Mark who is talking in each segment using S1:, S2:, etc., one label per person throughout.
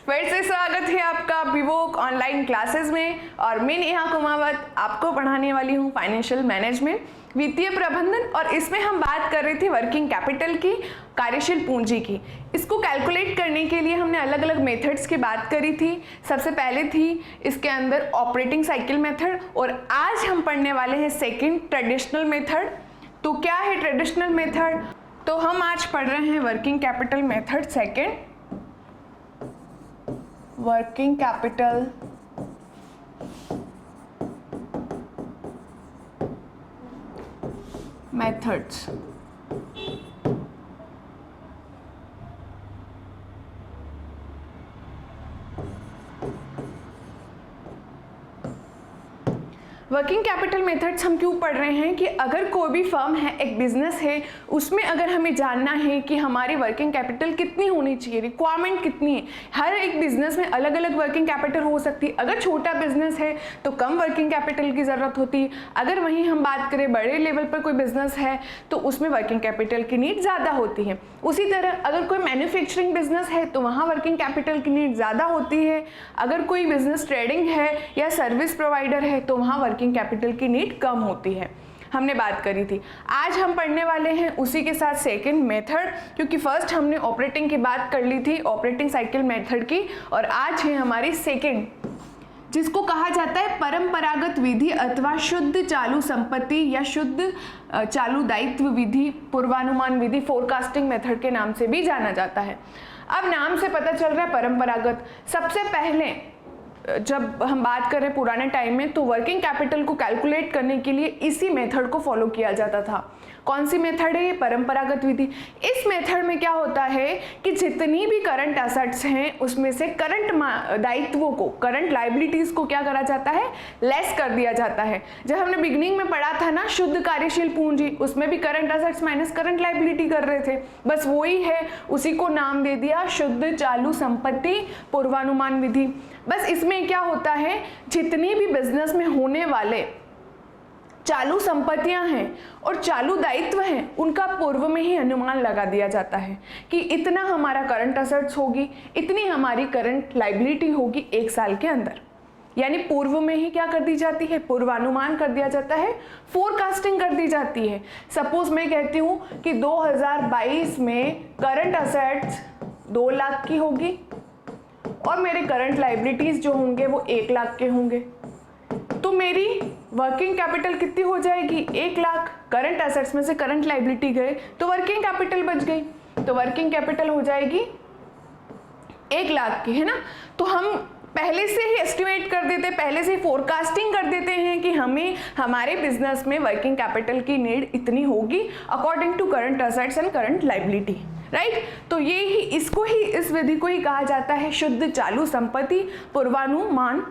S1: फिर से स्वागत है आपका विवोक ऑनलाइन क्लासेस में और मैं नेहा कुमावत आपको पढ़ाने वाली हूँ फाइनेंशियल मैनेजमेंट, वित्तीय प्रबंधन। और इसमें हम बात कर रहे थे वर्किंग कैपिटल की, कार्यशील पूंजी की। इसको कैलकुलेट करने के लिए हमने अलग अलग मेथड्स की बात करी थी। सबसे पहले थी इसके अंदर ऑपरेटिंग साइकिल मेथड और आज हम पढ़ने वाले हैं सेकेंड ट्रेडिशनल मेथड। तो क्या है ट्रेडिशनल मेथड? तो हम आज पढ़ रहे हैं working capital method second, working capital methods. Working capital methods हम क्यों पढ़ रहे हैं कि अगर कोई भी फर्म है, एक बिजनेस है, उसमें अगर हमें जानना है कि हमारी वर्किंग कैपिटल कितनी होनी चाहिए, रिक्वायरमेंट कितनी है। हर एक बिजनेस में अलग अलग वर्किंग कैपिटल हो सकती है। अगर छोटा बिजनेस है तो कम वर्किंग कैपिटल की ज़रूरत होती है। अगर वहीं हम बात करें बड़े लेवल पर कोई बिजनेस है तो उसमें वर्किंग कैपिटल की नीड ज़्यादा होती है। उसी तरह अगर कोई मैन्युफैक्चरिंग बिजनेस है तो वहाँ वर्किंग कैपिटल की नीड ज़्यादा होती है। अगर कोई बिजनेस ट्रेडिंग है या सर्विस प्रोवाइडर है तो वहाँ वर्किंग कैपिटल की नीड कम होती है। हमने बात करी थी। आज हम पढ़ने वाले हैं उसी के साथ सेकंड मेथड, क्योंकि फर्स्ट हमने ऑपरेटिंग की बात कर ली थी, ऑपरेटिंग साइकिल मेथड की, और आज है हमारी सेकंड, जिसको कहा जाता है परंपरागत विधि अथवा शुद्ध चालू संपत्ति या शुद्ध चालू दायित्व विधि, पूर्वानुमान विधि, फोरकास्टिंग मेथड के नाम से भी जाना जाता है। अब नाम से पता चल रहा है परंपरागत। सबसे पहले जब हम बात करें पुराने टाइम में तो वर्किंग कैपिटल को कैलकुलेट करने के लिए इसी मेथड को फॉलो किया जाता था। कौन सी मेथड है ये? परंपरागत विधि। इस मेथड में क्या होता है कि जितनी भी करंट एसेट्स हैं उसमें से करंट दायित्वों को, करंट लाइबिलिटीज को क्या करा जाता है? लेस कर दिया जाता है। जब हमने बिगनिंग में पढ़ा था ना शुद्ध कार्यशील पूंजी, उसमें भी current assets minus current liability कर रहे थे, बस वही है, उसी को नाम दे दिया शुद्ध चालू संपत्ति पूर्वानुमान विधि। बस इसमें क्या होता है, जितनी भी बिजनेस में होने वाले चालू संपत्तियां हैं और चालू दायित्व हैं उनका पूर्व में ही अनुमान लगा दिया जाता है कि इतना हमारा करंट एसेट्स होगी, इतनी हमारी करंट लाइबिलिटी होगी एक साल के अंदर। यानी पूर्व में ही क्या कर दी जाती है? पूर्वानुमान कर दिया जाता है, फोरकास्टिंग कर दी जाती है। सपोज मैं कहती हूँ कि 2022 में करंट एसेट्स 2 लाख की होगी और मेरे करंट लाइबिलिटीज जो होंगे वो 1 लाख के होंगे, तो मेरी वर्किंग कैपिटल कितनी हो जाएगी? 1 लाख। करंट एसेट्स में से करंट लाइबिलिटी गए तो वर्किंग कैपिटल बच गई, तो वर्किंग कैपिटल हो जाएगी 1 लाख की, है ना। तो हम पहले से ही एस्टिमेट कर देते, पहले से ही फोरकास्टिंग कर देते हैं कि हमें हमारे बिजनेस में वर्किंग कैपिटल की नीड इतनी होगी according to current assets and current liability, right. तो ये ही, इसको ही, इस विधि को ही कहा जाता है शुद्ध चालू संपत्ति पूर्वानुमान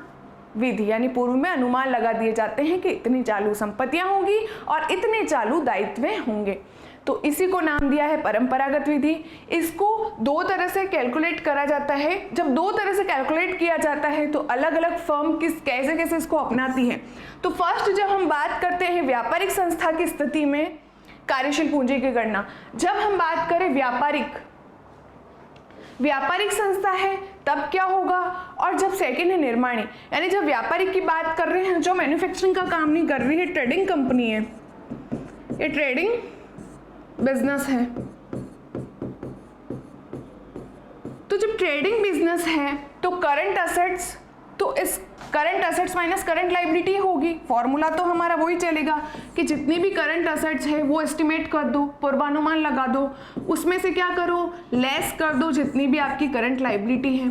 S1: विधि। यानी पूर्व में अनुमान लगा दिए जाते हैं कि इतनी चालू संपत्तियां होंगी और इतने चालू दायित्व होंगे, तो इसी को नाम दिया है परंपरागत विधि। इसको 2 तरह से कैलकुलेट करा जाता है। जब 2 तरह से कैलकुलेट किया जाता है तो अलग अलग फर्म कैसे कैसे इसको अपनाती है। तो फर्स्ट जब हम बात करते हैं व्यापारिक संस्था की स्थिति में कार्यशील पूंजी की गणना, जब हम बात करें व्यापारिक संस्था है तब क्या होगा, और जब सेकंड है निर्माणी, यानी जब व्यापारिक की बात कर रहे हैं, जो मैन्युफैक्चरिंग का काम नहीं कर रही है, ट्रेडिंग कंपनी है, ये ट्रेडिंग बिजनेस है, तो जब ट्रेडिंग बिजनेस है तो करंट एसेट्स, तो इस current assets minus current liability होगी। फॉर्मूला तो हमारा वही चलेगा कि जितनी भी करंट एसेट्स है वो एस्टिमेट कर दो, पूर्वानुमान लगा दो, उसमें से क्या करो? लेस कर दो जितनी भी आपकी करंट लाइबिलिटी है,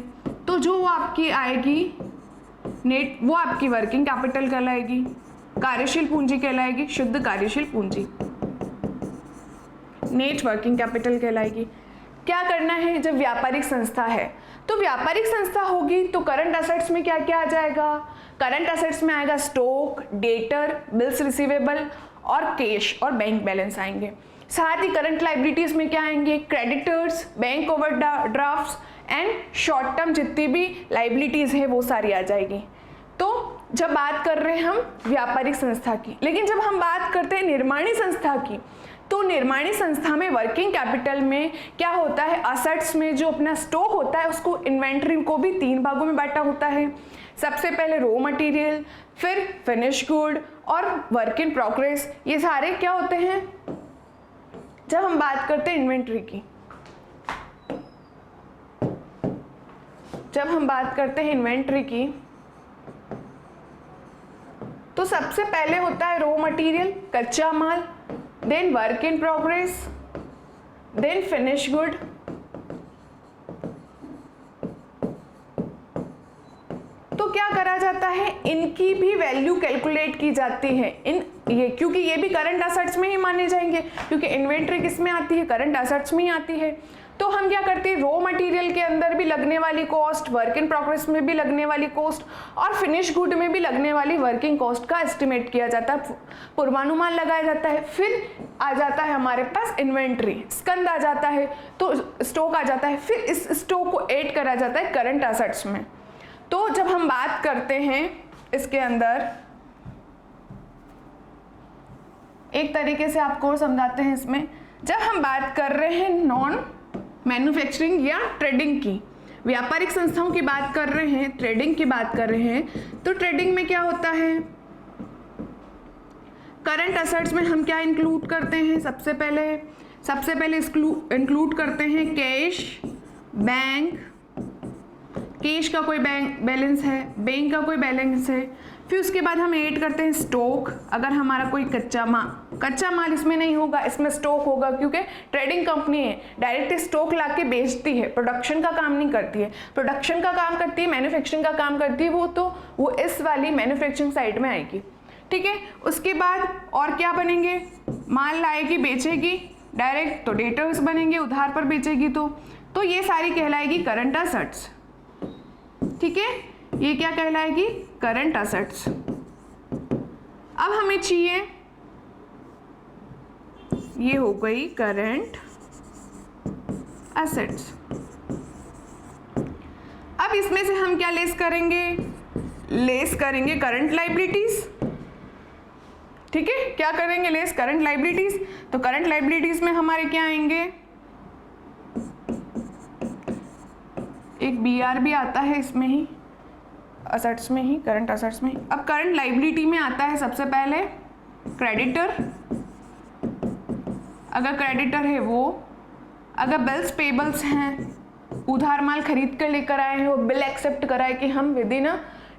S1: तो जो आपकी आएगी नेट, वो आपकी वर्किंग कैपिटल कहलाएगी, कार्यशील पूंजी कहलाएगी, शुद्ध कार्यशील पूंजी, नेट वर्किंग कैपिटल कहलाएगी। क्या करना है? जब व्यापारिक संस्था है तो व्यापारिक संस्था होगी तो करंट एसेट्स में क्या क्या आ जाएगा? करंट एसेट्स में आएगा स्टॉक, डेटर, बिल्स रिसीवेबल और कैश और बैंक बैलेंस आएंगे। साथ ही करंट लाइबिलिटीज में क्या आएंगे? Creditors, bank overdrafts and short term जितनी भी लाइबिलिटीज है वो सारी आ जाएगी। तो जब बात कर रहे हैं हम व्यापारिक संस्था की, लेकिन जब हम बात करते हैं निर्माणी संस्था की तो निर्माणी संस्था में वर्किंग कैपिटल में क्या होता है, असेट्स में जो अपना स्टॉक होता है उसको, इन्वेंट्री को भी 3 भागों में बांटा होता है। सबसे पहले रॉ मटेरियल, फिर फिनिश गुड और वर्क इन प्रोग्रेस। ये सारे क्या होते हैं, जब हम बात करते हैं इन्वेंट्री की, जब हम बात करते हैं इन्वेंट्री की, तो सबसे पहले होता है रॉ मटेरियल, कच्चा माल, then work in progress, then finish good, तो क्या करा जाता है, इनकी भी वैल्यू कैलकुलेट की जाती है। ये क्योंकि ये भी करंट असेट्स में ही माने जाएंगे, क्योंकि इन्वेंट्री किस में आती है, करंट असेट्स में ही आती है। तो हम क्या करते हैं, रॉ मटेरियल के अंदर भी लगने वाली कॉस्ट, वर्क इन प्रोग्रेस में भी लगने वाली कॉस्ट और फिनिश गुड में भी लगने वाली वर्किंग कॉस्ट का एस्टिमेट किया जाता है, पूर्वानुमान लगाया जाता है। फिर आ जाता है हमारे पास इन्वेंट्री, स्कंद आ जाता है, तो स्टॉक आ जाता है, फिर इस स्टॉक को ऐड करा जाता है करंट असेट्स में। तो जब हम बात करते हैं इसके अंदर, एक तरीके से आपको समझाते हैं इसमें, जब हम बात कर रहे हैं नॉन मैन्युफैक्चरिंग या ट्रेडिंग की, व्यापारिक संस्थाओं की बात कर रहे हैं, ट्रेडिंग की बात कर रहे हैं, तो ट्रेडिंग में क्या होता है, करंट असेट्स में हम क्या इंक्लूड करते हैं, सबसे पहले इंक्लूड करते हैं कैश, बैंक, कैश का कोई बैंक बैलेंस है, बैंक का कोई बैलेंस है। फिर उसके बाद हम ऐड करते हैं स्टॉक, अगर हमारा कोई कच्चा माल इसमें नहीं होगा, इसमें स्टॉक होगा, क्योंकि ट्रेडिंग कंपनी है, डायरेक्ट स्टॉक लाके बेचती है, प्रोडक्शन का काम नहीं करती है। प्रोडक्शन का काम करती है, मैन्युफैक्चरिंग का काम करती है, वो इस वाली मैन्युफैक्चरिंग साइड में आएगी, ठीक है। उसके बाद और क्या बनेंगे, माल लाएगी बेचेगी डायरेक्ट, तो डेटर्स बनेंगे, उधार पर बेचेगी तो ये सारी कहलाएगी करंट असेट्स, ठीक है। ये क्या कहलाएगी, करंट असेट्स। अब हमें चाहिए, ये हो गई करंट असेट्स। अब इसमें से हम क्या लेस करेंगे करंट लायबिलिटीज, ठीक है। क्या करेंगे, लेस करंट लायबिलिटीज। तो करंट लायबिलिटीज में हमारे क्या आएंगे, एक BR भी आता है इसमें ही, असेट्स में ही, करंट असेट्स में ही। अब करंट लायबिलिटी में आता है सबसे पहले क्रेडिटर, अगर क्रेडिटर है वो, अगर बिल्स पेबल्स हैं, उधार माल खरीद कर लेकर आए हैं, वो बिल एक्सेप्ट कराए कि हम विद इन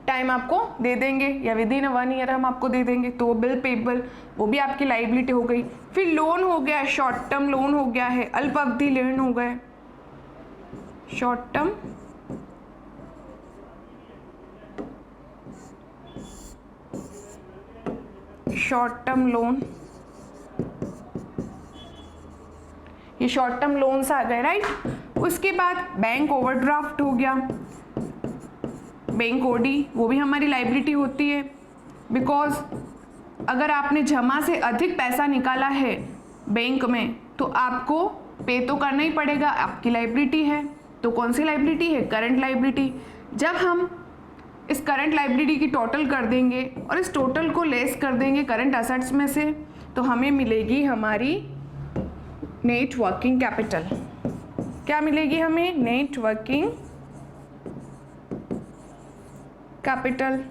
S1: टाइम आपको दे देंगे या विद इन 1 ईयर हम आपको दे देंगे, तो वो बिल पेबल, वो भी आपकी लायबिलिटी हो गई। फिर लोन हो गया, शॉर्ट टर्म लोन हो गया है, अल्प अवधि लोन हो गए, शॉर्ट टर्म लोन, ये शॉर्ट टर्म लोन्स आ गए, राइट। उसके बाद बैंक ओवरड्राफ्ट हो गया, बैंक ओडी, वो भी हमारी लायबिलिटी होती है, बिकॉज अगर आपने जमा से अधिक पैसा निकाला है बैंक में तो आपको पे तो करना ही पड़ेगा, आपकी लायबिलिटी है। तो कौन सी लायबिलिटी है, करंट लायबिलिटी। जब हम इस करंट लायबिलिटी की टोटल कर देंगे और इस टोटल को लेस कर देंगे करंट असेट्स में से, तो हमें मिलेगी हमारी नेट वर्किंग कैपिटल। क्या मिलेगी हमें, नेट वर्किंग कैपिटल।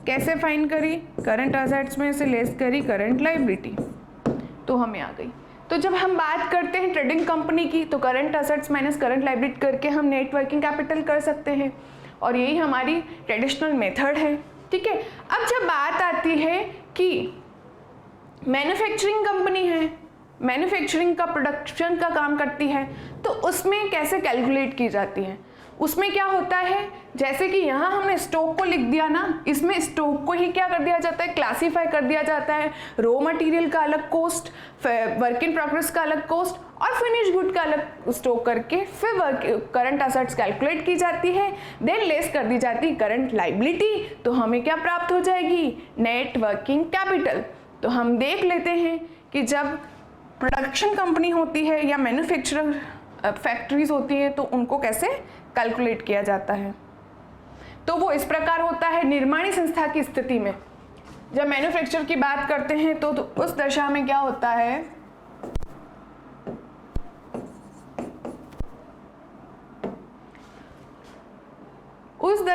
S1: कैसे फाइंड करी, करंट असेट्स में से लेस करी करंट लायबिलिटी, तो हमें आ गई। तो जब हम बात करते हैं ट्रेडिंग कंपनी की, तो current assets minus current liability करके हम नेट वर्किंग कैपिटल कर सकते हैं, और यही हमारी ट्रेडिशनल मेथड है, ठीक है। अब जब बात आती है कि मैन्युफैक्चरिंग कंपनी है, मैन्युफैक्चरिंग का प्रोडक्शन का काम करती है, तो उसमें कैसे कैलकुलेट की जाती है। उसमें क्या होता है, जैसे कि यहाँ हमने स्टॉक को लिख दिया ना, इसमें स्टॉक को ही क्या कर दिया जाता है, क्लासीफाई कर दिया जाता है। रॉ मटेरियल का अलग कॉस्ट, वर्क इन प्रोग्रेस का अलग कॉस्ट और फिनिश गुड का अलग स्टॉक करके फिर करंट असेट्स कैलकुलेट की जाती है, देन लेस कर दी जाती है करंट लायबिलिटी। तो हमें क्या प्राप्त हो जाएगी, नेट वर्किंग कैपिटल। तो हम देख लेते हैं कि जब प्रोडक्शन कंपनी होती है या मैन्युफैक्चरर फैक्ट्रीज होती हैं तो उनको कैसे कैलकुलेट किया जाता है। तो वो इस प्रकार होता है। निर्माणी संस्था की स्थिति में जब मैन्युफैक्चर की बात करते हैं तो उस दशा में क्या होता है,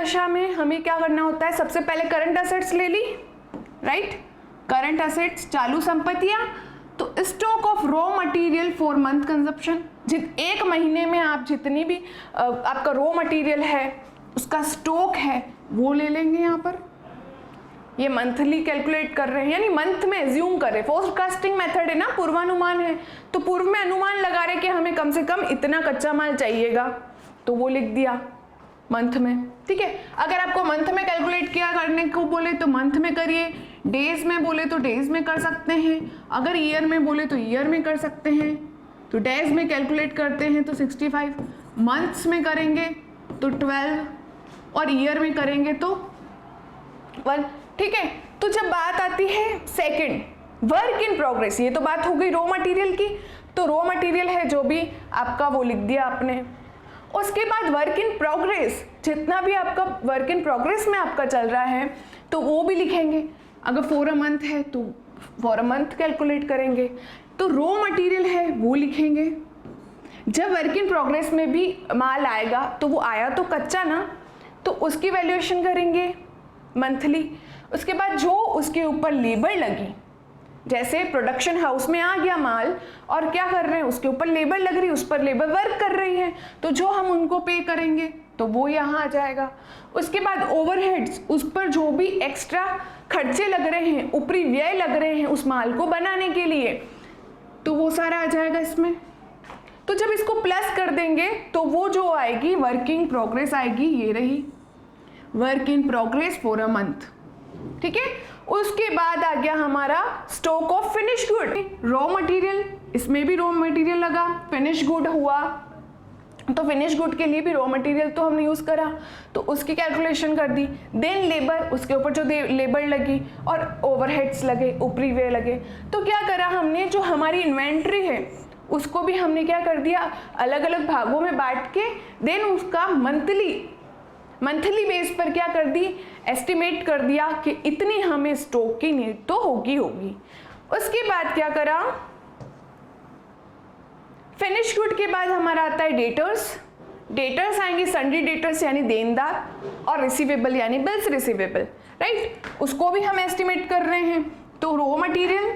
S1: दशा में हमें क्या करना होता है, सबसे पहले करंट असेट्स ले ली, राइट, करंट असेट्स चालू संपत्तियां, तो stock of raw material for month consumption, एक महीने में आप जितनी भी आपका रॉ मटेरियल है उसका स्टॉक है वो ले लेंगे। यहाँ पर ये मंथली कैलकुलेट कर रहे हैं, यानी मंथ में एज्यूम कर रहे, फोरकास्टिंग मेथड है ना, पूर्वानुमान है, तो पूर्व में अनुमान लगा रहे कि हमें कम से कम इतना कच्चा माल चाहिएगा, तो वो लिख दिया मंथ में, ठीक है। अगर आपको मंथ में कैलकुलेट किया करने को बोले तो मंथ में करिए, डेज में बोले तो डेज में कर सकते हैं, अगर ईयर में बोले तो ईयर में कर सकते हैं, तो डेज में कैलकुलेट करते हैं तो 65, मंथ्स में करेंगे तो 12 और ईयर में करेंगे तो 1, ठीक है। तो जब बात आती है सेकंड वर्क इन प्रोग्रेस, ये तो बात हो गई रॉ मटेरियल की, तो रॉ मटेरियल है जो भी आपका वो लिख दिया आपने। उसके बाद वर्क इन प्रोग्रेस, जितना भी आपका वर्क इन प्रोग्रेस में आपका चल रहा है तो वो भी लिखेंगे, अगर फॉर अ मंथ है तो फॉर अ मंथ कैलकुलेट करेंगे, तो रॉ मटेरियल है वो लिखेंगे। जब वर्क इन प्रोग्रेस में भी माल आएगा तो वो आया तो कच्चा ना, तो उसकी वैल्यूएशन करेंगे मंथली। उसके बाद जो उसके ऊपर लेबर लगी, जैसे प्रोडक्शन हाउस में आ गया माल और क्या कर रहे हैं उसके ऊपर लेबर लग रही है, उस पर लेबर वर्क कर रही है, तो जो हम उनको पे करेंगे तो वो यहाँ आ जाएगा। उसके बाद ओवरहेड्स, उस पर जो भी एक्स्ट्रा खर्चे लग रहे हैं, ऊपरी व्यय लग रहे हैं उस माल को बनाने के लिए, तो वो सारा आ जाएगा इसमें। तो जब इसको प्लस कर देंगे तो वो जो आएगी वर्किंग प्रोग्रेस आएगी, ये रही work in progress for a month, ठीक है। उसके बाद आ गया हमारा stock of finish good, raw material, इसमें भी रॉ मटेरियल लगा, फिनिश गुड हुआ, तो फिनिश गुड के लिए भी रॉ मटेरियल तो हमने यूज करा, तो उसकी कैलकुलेशन कर दी। देन लेबर, उसके ऊपर जो लेबर लगी और ओवरहेड्स लगे, ऊपरी व्यय लगे, तो क्या करा हमने, जो हमारी इन्वेंट्री है उसको भी हमने क्या कर दिया, अलग अलग भागों में बांट के, देन उसका मंथली बेस पर क्या कर दी, एस्टिमेट कर दिया कि इतनी हमें स्टॉक की नीड तो होगी। उसके बाद क्या करा, फिनिश गुड के बाद हमारा आता है डेटर्स आएंगे, सन्ड्री डेटर्स यानी देनदार, और रिसीवेबल यानी बिल्स रिसीवेबल, राइट, उसको भी हम एस्टिमेट कर रहे हैं। तो raw material,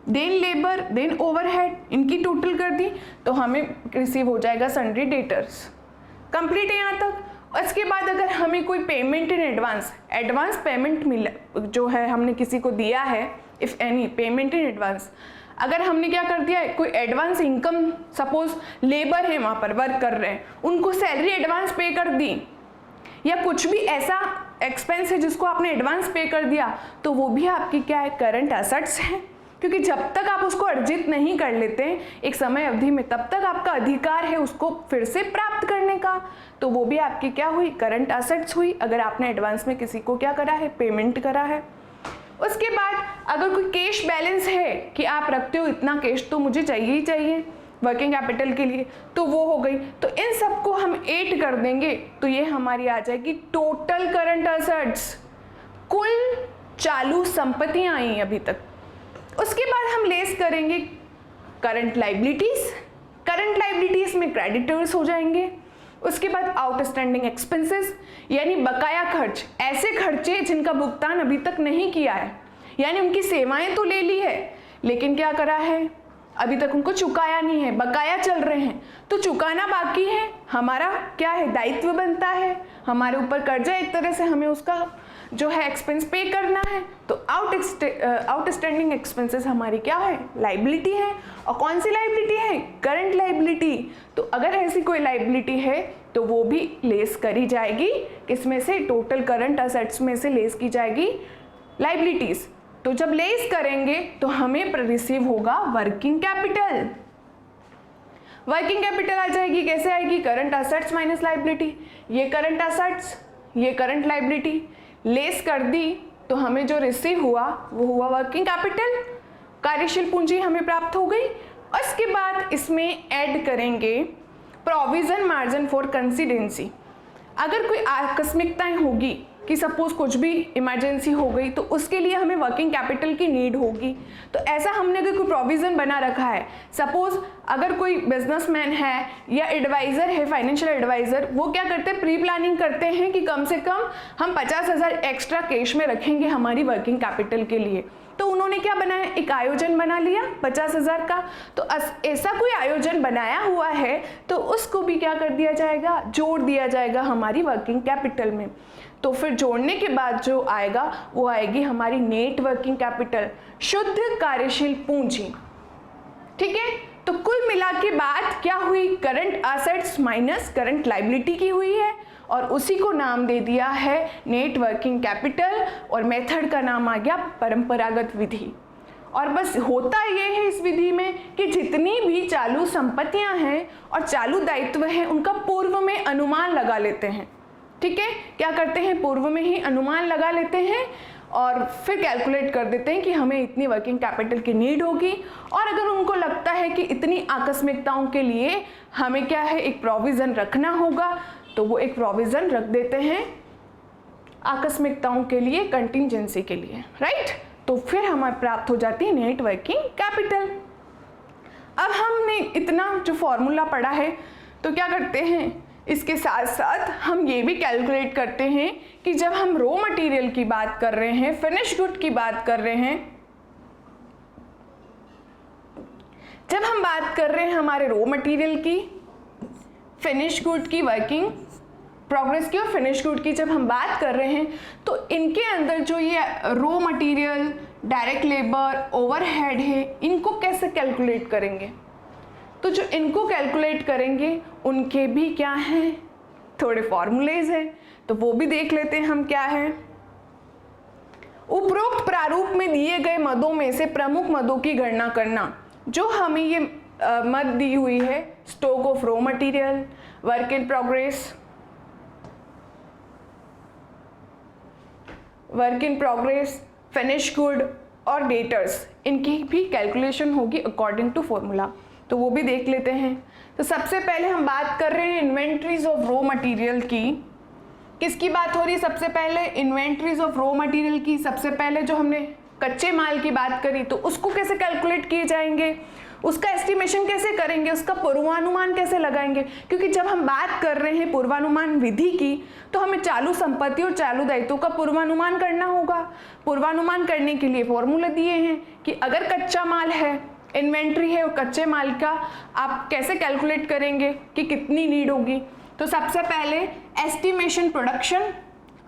S1: then labour, then overhead, इनकी टोटल कर दी तो हमें रिसीव हो जाएगा सन्ड्री डेटर्स। कंप्लीट है यहाँ तक। उसके बाद अगर हमें कोई पेमेंट इन एडवांस पेमेंट मिला, जो है हमने किसी को दिया है, if any payment in advance, अगर हमने क्या कर दिया है, कोई एडवांस इनकम, सपोज लेबर है वहाँ पर वर्क कर रहे हैं, उनको सैलरी एडवांस पे कर दी, या कुछ भी ऐसा एक्सपेंस है जिसको आपने एडवांस पे कर दिया, तो वो भी आपकी क्या है, करंट एसेट्स है, क्योंकि जब तक आप उसको अर्जित नहीं कर लेते एक समय अवधि में, तब तक आपका अधिकार है उसको फिर से प्राप्त करने का, तो वो भी आपकी क्या हुई, करंट एसेट्स हुई, अगर आपने एडवांस में किसी को क्या करा है, पेमेंट करा है। उसके बाद अगर कोई कैश बैलेंस है कि आप रखते हो इतना कैश तो मुझे चाहिए ही चाहिए वर्किंग कैपिटल के लिए, तो वो हो गई, तो इन सबको हम ऐड कर देंगे तो ये हमारी आ जाएगी टोटल करंट एसेट्स, कुल चालू संपत्तियां आई अभी तक। उसके बाद हम लेस करेंगे करंट लाइबिलिटीज में क्रेडिटर्स हो जाएंगे। उसके बाद आउटस्टैंडिंग एक्सपेंसेस यानी बकाया खर्च, ऐसे खर्चे जिनका भुगतान अभी तक नहीं किया है, यानी उनकी सेवाएं तो ले ली है लेकिन क्या करा है, अभी तक उनको चुकाया नहीं है, बकाया चल रहे हैं, तो चुकाना बाकी है, हमारा क्या है, दायित्व बनता है, हमारे ऊपर कर्जा, एक तरह से हमें उसका जो है एक्सपेंस पे करना है, तो आउटस्टैंडिंग एक्सपेंसेस हमारी क्या है, लाइबिलिटी है। और कौन सी लाइबिलिटी है, करंट लाइबिलिटी। तो अगर ऐसी कोई लाइबिलिटी है तो वो भी लेस करी जाएगी, किसमें से, टोटल करंट असेट्स में से लेस की जाएगी लाइबिलिटीज। तो जब लेस करेंगे तो हमें रिसीव होगा वर्किंग कैपिटल। वर्किंग कैपिटल आ जाएगी, कैसे आएगी, करंट असेट्स माइनस लाइबिलिटी, ये करंट असेट्स, ये करंट लाइबिलिटी, लेस कर दी तो हमें जो रिसीव हुआ वो हुआ वर्किंग कैपिटल, कार्यशील पूंजी हमें प्राप्त हो गई। उसके बाद इसमें ऐड करेंगे प्रोविजन मार्जिन फॉर कंसिडेंसी। अगर कोई आकस्मिकताएं होगी कि सपोज कुछ भी इमरजेंसी हो गई तो उसके लिए हमें वर्किंग कैपिटल की नीड होगी। तो ऐसा हमने अगर कोई प्रोविज़न बना रखा है, सपोज अगर कोई बिजनेसमैन है या एडवाइज़र है, फाइनेंशियल एडवाइज़र, वो क्या करते हैं, प्री प्लानिंग करते हैं कि कम से कम हम 50,000 एक्स्ट्रा कैश में रखेंगे हमारी वर्किंग कैपिटल के लिए। तो उन्होंने क्या बनाया, एक आयोजन बना लिया 50,000 का। तो ऐसा कोई आयोजन बनाया हुआ है तो उसको भी क्या कर दिया जाएगा, जोड़ दिया जाएगा हमारी वर्किंग कैपिटल में। तो फिर जोड़ने के बाद जो आएगा वो आएगी हमारी नेट वर्किंग कैपिटल, शुद्ध कार्यशील पूंजी। ठीक है, तो कुल मिला के बात क्या हुई, current assets minus current liability की हुई है और उसी को नाम दे दिया है नेट वर्किंग कैपिटल और मेथड का नाम आ गया परंपरागत विधि। और बस होता ये है इस विधि में कि जितनी भी चालू संपत्तियां हैं और चालू दायित्व हैं उनका पूर्व में अनुमान लगा लेते हैं। ठीक है, क्या करते हैं, पूर्व में ही अनुमान लगा लेते हैं और फिर कैलकुलेट कर देते हैं कि हमें इतनी वर्किंग कैपिटल की नीड होगी। और अगर उनको लगता है कि इतनी आकस्मिकताओं के लिए हमें क्या है, एक प्रोविज़न रखना होगा, तो वो एक प्रोविज़न रख देते हैं आकस्मिकताओं के लिए, कंटिंजेंसी के लिए, राइट। तो फिर हमें प्राप्त हो जाती है नेट वर्किंग कैपिटल। अब हमने इतना जो फॉर्मूला पढ़ा है तो क्या करते हैं, इसके साथ साथ हम ये भी कैलकुलेट करते हैं कि जब हम रॉ मटेरियल की बात कर रहे हैं, फिनिश गुड की बात कर रहे हैं, जब हम बात कर रहे हैं हमारे रॉ मटेरियल की, फिनिश गुड की, वर्किंग प्रोग्रेस की और फिनिश गुड की जब हम बात कर रहे हैं तो इनके अंदर जो ये raw material, direct labour, overhead है, इनको कैसे कैलकुलेट करेंगे। तो जो इनको कैलकुलेट करेंगे उनके भी क्या हैं, थोड़े फॉर्मूलेज हैं, तो वो भी देख लेते हैं हम क्या है। उपरोक्त प्रारूप में दिए गए मदों में से प्रमुख मदों की गणना करना। जो हमें ये मद दी हुई है, stock of raw material, work in progress, finish good और डेटर्स, इनकी भी कैलकुलेशन होगी अकॉर्डिंग टू फॉर्मूला। तो वो भी देख लेते हैं। तो सबसे पहले हम बात कर रहे हैं इन्वेंट्रीज ऑफ रॉ मटेरियल की। किसकी बात हो रही है, सबसे पहले इन्वेंट्रीज ऑफ रॉ मटेरियल की। सबसे पहले जो हमने कच्चे माल की बात करी तो उसको कैसे कैलकुलेट किए जाएंगे, उसका एस्टिमेशन कैसे करेंगे, उसका पूर्वानुमान कैसे लगाएंगे। क्योंकि जब हम बात कर रहे हैं पूर्वानुमान विधि की तो हमें चालू संपत्ति और चालू दायित्वों का पूर्वानुमान करना होगा। पूर्वानुमान करने के लिए फॉर्मूला दिए हैं कि अगर कच्चा माल है, इन्वेंट्री है और कच्चे माल का आप कैसे कैलकुलेट करेंगे कि कितनी नीड होगी। तो सबसे पहले एस्टिमेशन प्रोडक्शन,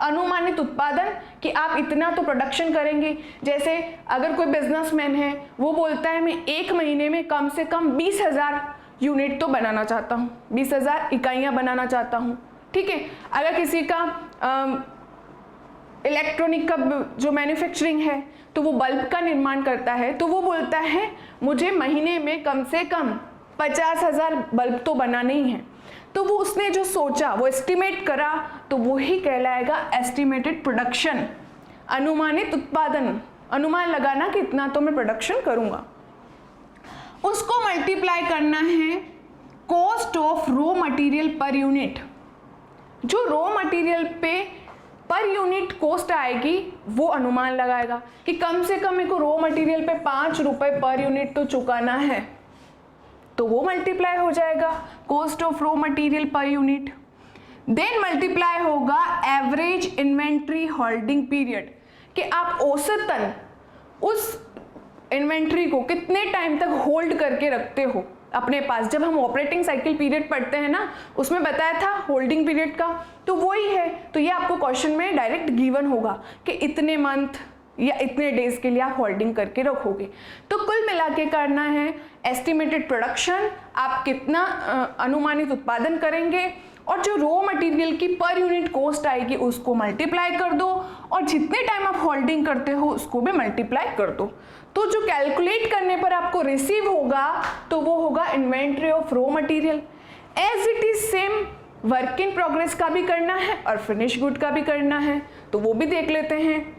S1: अनुमानित उत्पादन, कि आप इतना तो प्रोडक्शन करेंगे। जैसे अगर कोई बिजनेसमैन है वो बोलता है मैं एक महीने में कम से कम 20,000 यूनिट तो बनाना चाहता हूँ, 20,000 इकाइयाँ बनाना चाहता हूँ। ठीक है, अगर किसी का इलेक्ट्रॉनिक का जो मैन्युफैक्चरिंग है तो वो बल्ब का निर्माण करता है, तो वो बोलता है मुझे महीने में कम से कम 50,000 बल्ब तो बनाने ही हैं। तो वो उसने जो सोचा, वो एस्टिमेट करा, तो वो ही कहलाएगा एस्टिमेटेड प्रोडक्शन, अनुमानित उत्पादन, अनुमान लगाना कि इतना तो मैं प्रोडक्शन करूंगा। उसको मल्टीप्लाई करना है cost of raw material per unit. जो रॉ मटेरियल पे पर यूनिट कॉस्ट आएगी वो अनुमान लगाएगा कि कम से कम मेरे को रॉ मटेरियल पे 5 रुपए पर यूनिट तो चुकाना है, तो वो मल्टीप्लाई हो जाएगा cost of raw material per unit. Then multiply होगा एवरेज इन्वेंट्री होल्डिंग पीरियड, कि आप औसतन उस इन्वेंट्री को कितने टाइम तक होल्ड करके रखते हो अपने पास। जब हम ऑपरेटिंग साइकिल पीरियड पढ़ते हैं ना, उसमें बताया था होल्डिंग पीरियड का, तो वही है। तो ये आपको क्वेश्चन में डायरेक्ट गिवन होगा कि इतने मंथ या इतने डेज के लिए आप होल्डिंग करके रखोगे। तो कुल मिला के करना है एस्टिमेटेड प्रोडक्शन, आप कितना अनुमानित उत्पादन करेंगे, और जो रॉ मटेरियल की पर यूनिट कॉस्ट आएगी उसको मल्टीप्लाई कर दो, और जितने टाइम आप होल्डिंग करते हो उसको भी मल्टीप्लाई कर दो। तो जो कैलकुलेट करने पर आपको रिसीव होगा तो वो होगा inventory of raw material. As it is same work in progress का भी करना है और फिनिश गुड का भी करना है, तो वो भी देख लेते हैं।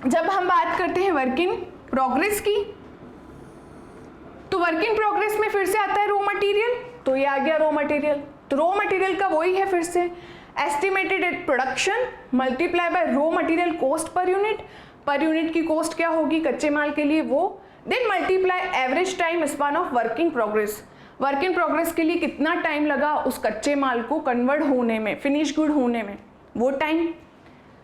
S1: जब हम बात करते हैं वर्क इन प्रोग्रेस की, तो वर्क इन प्रोग्रेस में फिर से आता है रॉ मटेरियल, तो ये आ गया रॉ मटेरियल। तो रॉ मटेरियल का वही है फिर से estimated production multiply by raw material cost per unit की कॉस्ट क्या होगी कच्चे माल के लिए वो, then multiply average time span of work in progress के लिए कितना टाइम लगा उस कच्चे माल को कन्वर्ट होने में, फिनिश गुड होने में, वो टाइम।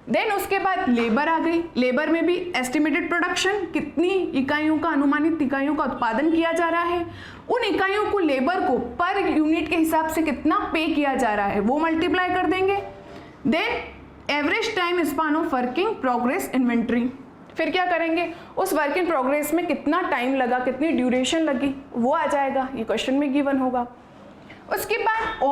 S1: देन उसके बाद लेबर आ गई, लेबर में भी एस्टिमेटेड प्रोडक्शन कितनी इकाइयों का, अनुमानित इकाइयों का उत्पादन किया जा रहा है, उन इकाइयों को लेबर को पर यूनिट के हिसाब से कितना पे किया जा रहा है वो मल्टीप्लाई कर देंगे। Then average time span of working progress inventory, फिर क्या करेंगे उस वर्क इन प्रोग्रेस में कितना टाइम लगा, कितनी ड्यूरेशन लगी वो आ जाएगा, ये क्वेश्चन में गिवन होगा। उसके बाद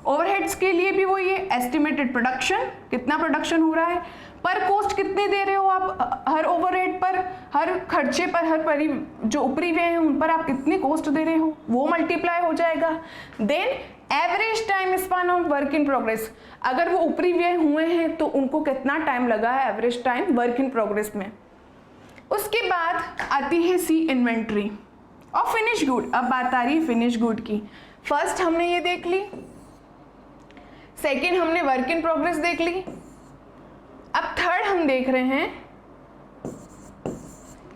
S1: ओवरहेड्स के लिए भी वो ये एस्टिमेटेड प्रोडक्शन कितना प्रोडक्शन हो रहा है, पर कॉस्ट कितनी दे रहे हो आप, हर ओवरहेड पर, हर खर्चे पर, हर जो ऊपरी व्यय हैं उन पर आप कितनी कॉस्ट दे रहे हो वो मल्टीप्लाई हो जाएगा। Then average time span of work in progress, अगर वो ऊपरी व्यय हुए हैं तो उनको कितना टाइम लगा है average time work in progress में। उसके बाद आती है सी इन्वेंट्री और फिनिश गुड। अब बात आ रही है फिनिश गुड की। फर्स्ट हमने ये देख ली, सेकेंड हमने वर्क इन प्रोग्रेस देख ली, अब थर्ड हम देख रहे हैं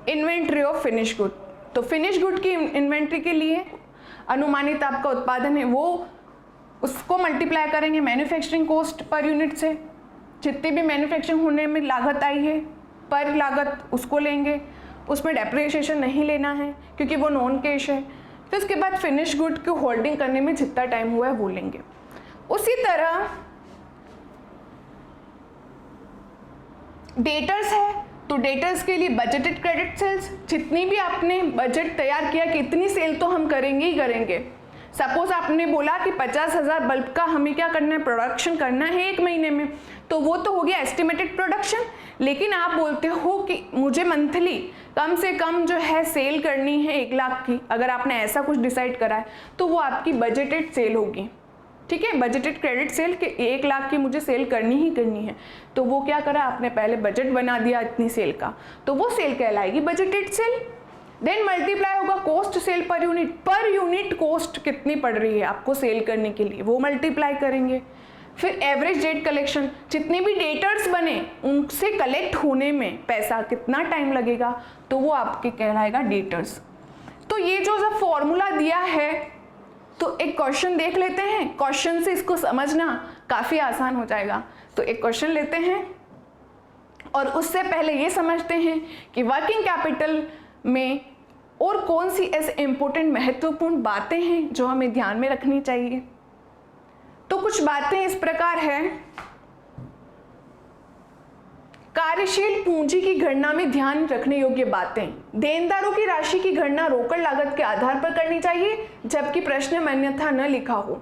S1: इन्वेंट्री ऑफ फिनिश गुड। तो फिनिश गुड की इन्वेंट्री के लिए अनुमानित आपका उत्पादन है वो, उसको मल्टीप्लाई करेंगे मैन्युफैक्चरिंग कॉस्ट पर यूनिट से, जितनी भी मैन्युफैक्चरिंग होने में लागत आई है पर लागत उसको लेंगे, उसमें डेप्रिसिएशन नहीं लेना है क्योंकि वो नॉन कैश है। फिर उसके बाद फिनिश गुड को होल्डिंग करने में जितना टाइम हुआ है वो लेंगे। उसी तरह डेटर्स है, तो डेटर्स के लिए बजटेड क्रेडिट सेल्स, जितनी भी आपने बजट तैयार किया कि इतनी सेल तो हम करेंगे ही करेंगे। सपोज आपने बोला कि 50,000 बल्ब का हमें क्या करना है, प्रोडक्शन करना है 1 महीने में, तो वो तो हो गया एस्टिमेटेड प्रोडक्शन। लेकिन आप बोलते हो कि मुझे मंथली कम से कम जो है सेल करनी है 1 लाख की, अगर आपने ऐसा कुछ डिसाइड करा है तो वो आपकी बजटेड सेल होगी। ठीक है, बजटेड क्रेडिट सेल के 1 लाख की मुझे सेल करनी ही करनी है, तो वो क्या करा आपने पहले बजट बना दिया इतनी सेल का, तो वो सेल कहलाएगी बजटेड सेल। देन मल्टीप्लाई होगा cost sale per unit cost कितनी पड़ रही है आपको सेल करने के लिए वो मल्टीप्लाई करेंगे। फिर एवरेज डेट कलेक्शन, जितने भी डेटर्स बने उनसे कलेक्ट होने में पैसा कितना टाइम लगेगा, तो वो आपके कहलाएगा डेटर्स। तो ये जो फॉर्मूला दिया है, तो एक क्वेश्चन देख लेते हैं, क्वेश्चन से इसको समझना काफ़ी आसान हो जाएगा। तो एक क्वेश्चन लेते हैं और उससे पहले ये समझते हैं कि वर्किंग कैपिटल में और कौन सी ऐसे इंपॉर्टेंट महत्वपूर्ण बातें हैं जो हमें ध्यान में रखनी चाहिए। तो कुछ बातें इस प्रकार है, कार्यशील पूंजी की गणना में ध्यान रखने योग्य बातें, देनदारों की राशि की गणना रोकड़ लागत के आधार पर करनी चाहिए, जबकि प्रश्न में अन्यथा न लिखा हो।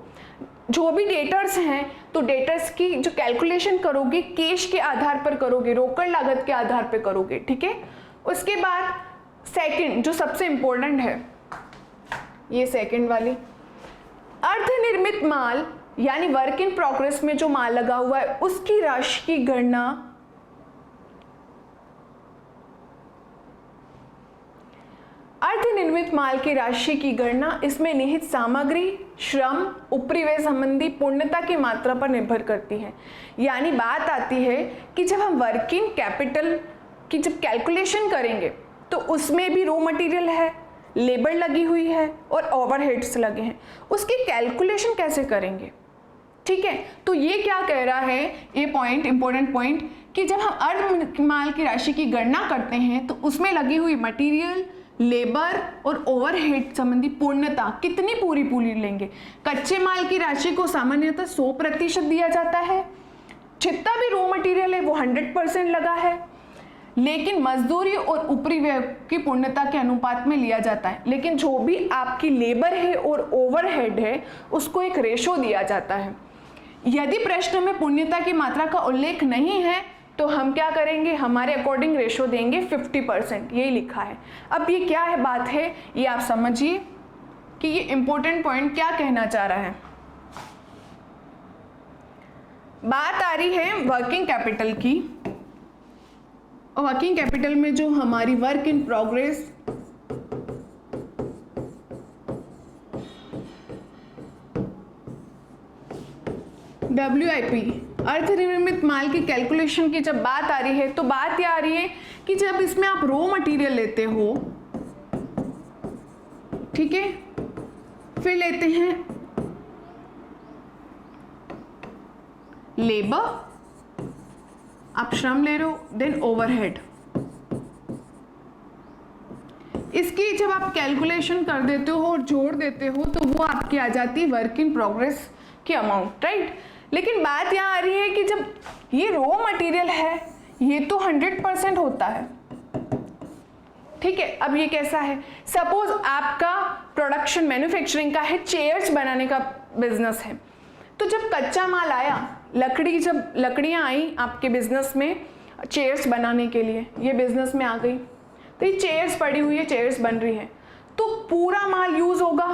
S1: जो भी डेटर्स हैं तो डेटर्स की जो कैलकुलेशन करोगे कैश के आधार पर करोगे, रोकड़ लागत के आधार पर करोगे। ठीक है, उसके बाद सेकंड जो सबसे इंपॉर्टेंट है, ये सेकंड वाली, अर्धनिर्मित माल यानी वर्क इन प्रोग्रेस में जो माल लगा हुआ है उसकी राशि की गणना अर्धनिर्मित माल की राशि की गणना इसमें निहित सामग्री, श्रम, उपरिव्यय संबंधी पूर्णता की मात्रा पर निर्भर करती है। यानी बात आती है कि जब हम वर्किंग कैपिटल की जब कैलकुलेशन करेंगे तो उसमें भी रॉ मटेरियल है, लेबर लगी हुई है और ओवरहेड्स लगे हैं, उसकी कैलकुलेशन कैसे करेंगे। ठीक है, तो ये क्या कह रहा है, ये पॉइंट इंपॉर्टेंट पॉइंट, कि जब हम अर्ध माल की राशि की गणना करते हैं तो उसमें लगी हुई मटेरियल, लेबर और ओवरहेड संबंधी पूर्णता कितनी पूरी लेंगे। कच्चे माल की राशि को सामान्यतः 100% दिया जाता है, जितना भी रॉ मटेरियल है वो 100% लगा है, लेकिन मजदूरी और ऊपरी व्यय की पूर्णता के अनुपात में लिया जाता है। लेकिन जो भी आपकी लेबर है और ओवरहेड है उसको एक रेशो दिया जाता है। यदि प्रश्न में पूर्णता की मात्रा का उल्लेख नहीं है तो हम क्या करेंगे, हमारे अकॉर्डिंग रेशो देंगे 50%, यही लिखा है। अब ये क्या है बात है, ये आप समझिए कि ये इंपॉर्टेंट पॉइंट क्या कहना चाह रहा है। बात आ रही है वर्किंग कैपिटल की, और वर्किंग कैपिटल में जो हमारी वर्क इन प्रोग्रेस, WIP अर्थ निर्मित माल की कैलकुलेशन की जब बात आ रही है तो बात यह आ रही है कि जब इसमें आप रॉ मटेरियल लेते हो, ठीक है, फिर लेते हैं लेबर, आप श्रम ले रहे हो, देन ओवरहेड। इसकी जब आप कैलकुलेशन कर देते हो और जोड़ देते हो तो वो आपकी आ जाती है वर्क इन प्रोग्रेस की अमाउंट, राइट। लेकिन बात यहाँ आ रही है कि जब ये रॉ मटेरियल है ये तो 100% होता है, ठीक है। अब ये कैसा है, सपोज आपका प्रोडक्शन मैन्युफैक्चरिंग का है, चेयर्स बनाने का बिजनेस है, तो जब कच्चा माल आया, जब लकड़ियाँ आई आपके बिजनेस में चेयर्स बनाने के लिए, ये बिजनेस में आ गई, तो ये चेयर्स पड़ी हुई है, चेयर्स बन रही है, तो पूरा माल यूज होगा,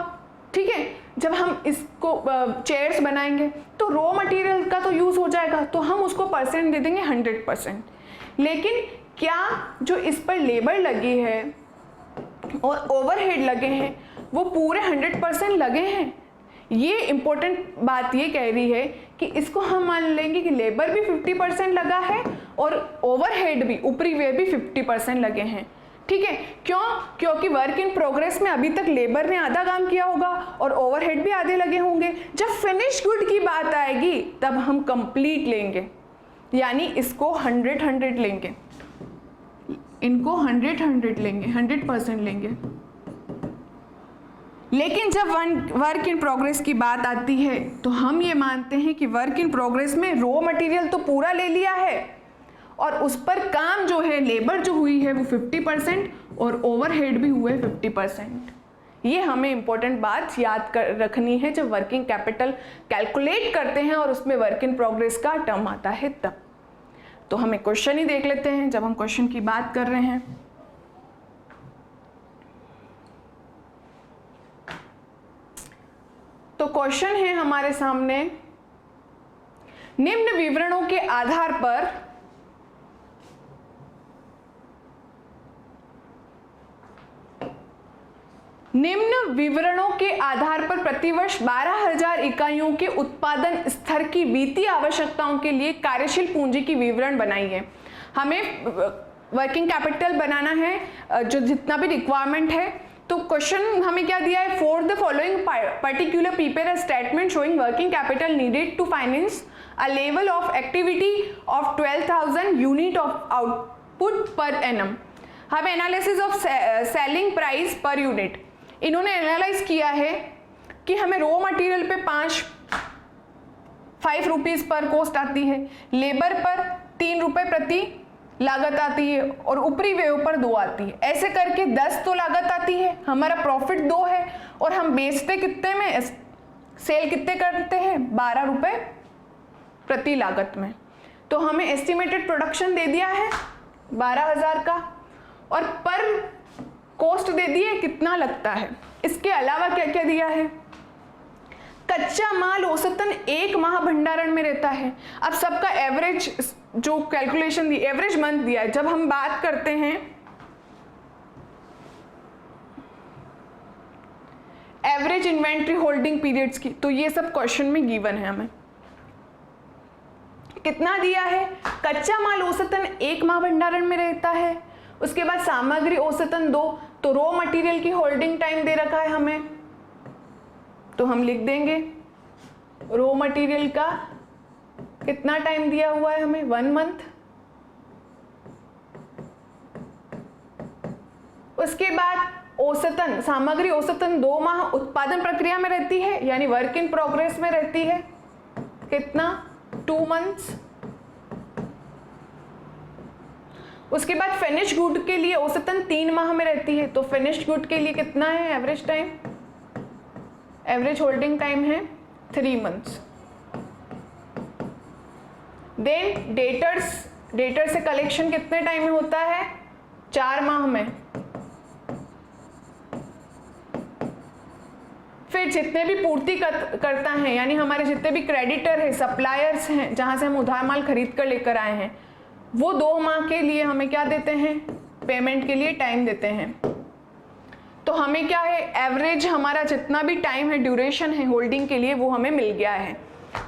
S1: ठीक है। जब हम इसको चेयर्स बनाएंगे तो रॉ मटेरियल का तो यूज हो जाएगा, तो हम उसको परसेंट दे देंगे 100%। लेकिन क्या जो इस पर लेबर लगी है और ओवरहेड लगे हैं वो पूरे 100% लगे हैं? ये इंपॉर्टेंट बात ये कह रही है कि इसको हम मान लेंगे कि लेबर भी 50% लगा है और ओवरहेड भी, ऊपरी व्यय भी 50% लगे हैं, ठीक है। क्यों? क्योंकि वर्क इन प्रोग्रेस में अभी तक लेबर ने आधा काम किया होगा और ओवरहेड भी आधे लगे होंगे। जब फिनिश गुड की बात आएगी तब हम कंप्लीट लेंगे, यानी इसको 100 लेंगे, इनको 100 लेंगे, 100% लेंगे। लेकिन जब वर्क इन प्रोग्रेस की बात आती है तो हम ये मानते हैं कि वर्क इन प्रोग्रेस में रॉ मटेरियल तो पूरा ले लिया है और उस पर काम जो है, लेबर जो हुई है वो 50% और ओवरहेड भी हुए 50%। ये हमें इंपॉर्टेंट बात याद रखनी है जब वर्किंग कैपिटल कैलकुलेट करते हैं और उसमें वर्क इन प्रोग्रेस का टर्म आता है तब। तो हमें क्वेश्चन ही देख लेते हैं जब हम क्वेश्चन की बात कर रहे हैं। तो क्वेश्चन है हमारे सामने, निम्न विवरणों के आधार पर प्रतिवर्ष 12,000 इकाइयों के उत्पादन स्तर की वित्तीय आवश्यकताओं के लिए कार्यशील पूंजी की विवरण बनाई है। हमें वर्किंग कैपिटल बनाना है, जो जितना भी रिक्वायरमेंट है। तो क्वेश्चन हमें क्या दिया है, for the following particular prepare a statement showing working capital needed to finance a level of activity of 12,000 unit of output per annum. हमें analysis of selling price per unit, इन्होंने analyse किया है कि हमें रॉ मटेरियल पे 5 rupees per cost आती है, labour पर 3 रुपए प्रति लागत आती है और ऊपरी व्यय पर 2 आती है। ऐसे करके 10 तो लागत आती है, हमारा प्रॉफिट 2 है और हम बेचते कितने में, सेल कितने करते हैं, 12 रुपए प्रति लागत में। तो हमें एस्टिमेटेड प्रोडक्शन दे दिया है 12,000 का और पर कॉस्ट दे दी है कितना लगता है। इसके अलावा क्या क्या दिया है, कच्चा माल औसतन 1 माह भंडारण में रहता है। अब सबका एवरेज जो कैलकुलेशन दी, एवरेज मंथ दिया है। जब हम बात करते हैं एवरेज इन्वेंट्री होल्डिंग पीरियड्स की, तो ये सब क्वेश्चन में गिवन है। हमें कितना दिया है, कच्चा माल औसतन 1 माह भंडारण में रहता है, उसके बाद सामग्री औसतन 2, तो रॉ मटेरियल की होल्डिंग टाइम दे रखा है हमें, तो हम लिख देंगे रॉ मटेरियल का कितना टाइम दिया हुआ है हमें, 1 मंथ। उसके बाद औसतन सामग्री औसतन 2 माह उत्पादन प्रक्रिया में रहती है, यानी वर्क इन प्रोग्रेस में रहती है, कितना, 2 मंथ्स। उसके बाद फिनिश गुड के लिए औसतन 3 माह में रहती है, तो फिनिश गुड के लिए कितना है average time, average holding time है 3 मंथ्स। देन डेटर से कलेक्शन कितने टाइम में होता है, 4 माह में। फिर जितने भी पूर्ति करता है, यानी हमारे जितने भी क्रेडिटर है, सप्लायर्स हैं, जहां से हम उधार माल खरीद कर लेकर आए हैं, वो 2 माह के लिए हमें क्या देते हैं, पेमेंट के लिए टाइम देते हैं। तो हमें क्या है, एवरेज हमारा जितना भी टाइम है, ड्यूरेशन है होल्डिंग के लिए, वो हमें मिल गया है।